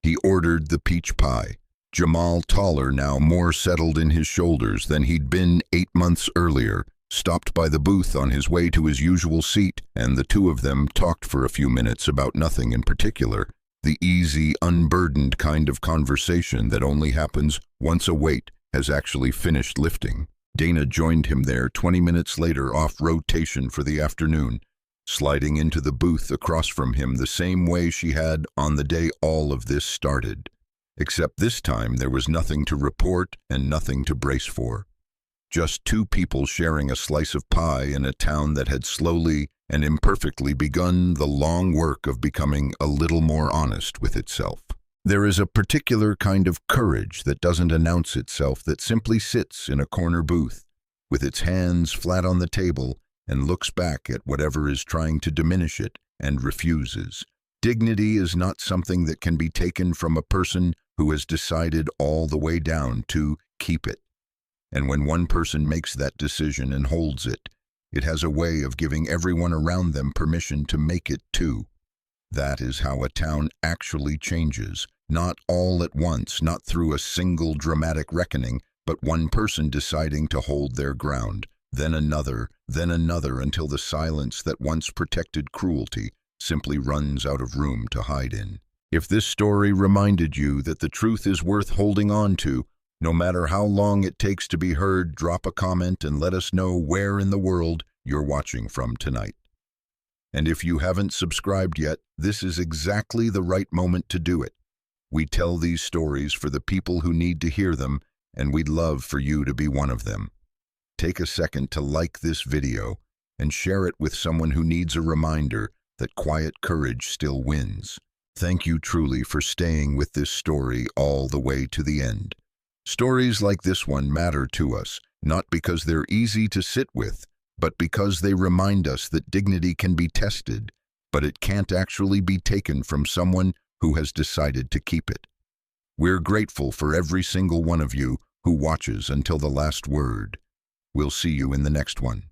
He ordered the peach pie. Jamal, taller now, more settled in his shoulders than he'd been 8 months earlier, stopped by the booth on his way to his usual seat, and the two of them talked for a few minutes about nothing in particular, the easy, unburdened kind of conversation that only happens once a weight has actually finished lifting. Dana joined him there 20 minutes later off rotation for the afternoon, sliding into the booth across from him the same way she had on the day all of this started. Except this time there was nothing to report and nothing to brace for. Just 2 people sharing a slice of pie in a town that had slowly and imperfectly begun the long work of becoming a little more honest with itself. There is a particular kind of courage that doesn't announce itself, that simply sits in a corner booth, with its hands flat on the table, and looks back at whatever is trying to diminish it and refuses. Dignity is not something that can be taken from a person who has decided all the way down to keep it. And when one person makes that decision and holds it, it has a way of giving everyone around them permission to make it too. That is how a town actually changes, not all at once, not through a single dramatic reckoning, but one person deciding to hold their ground, then another, until the silence that once protected cruelty simply runs out of room to hide in. If this story reminded you that the truth is worth holding on to, no matter how long it takes to be heard, drop a comment and let us know where in the world you're watching from tonight. And if you haven't subscribed yet, this is exactly the right moment to do it. We tell these stories for the people who need to hear them, and we'd love for you to be one of them. Take a second to like this video and share it with someone who needs a reminder that quiet courage still wins. Thank you truly for staying with this story all the way to the end. Stories like this one matter to us, not because they're easy to sit with, but because they remind us that dignity can be tested, but it can't actually be taken from someone who has decided to keep it. We're grateful for every single one of you who watches until the last word. We'll see you in the next one.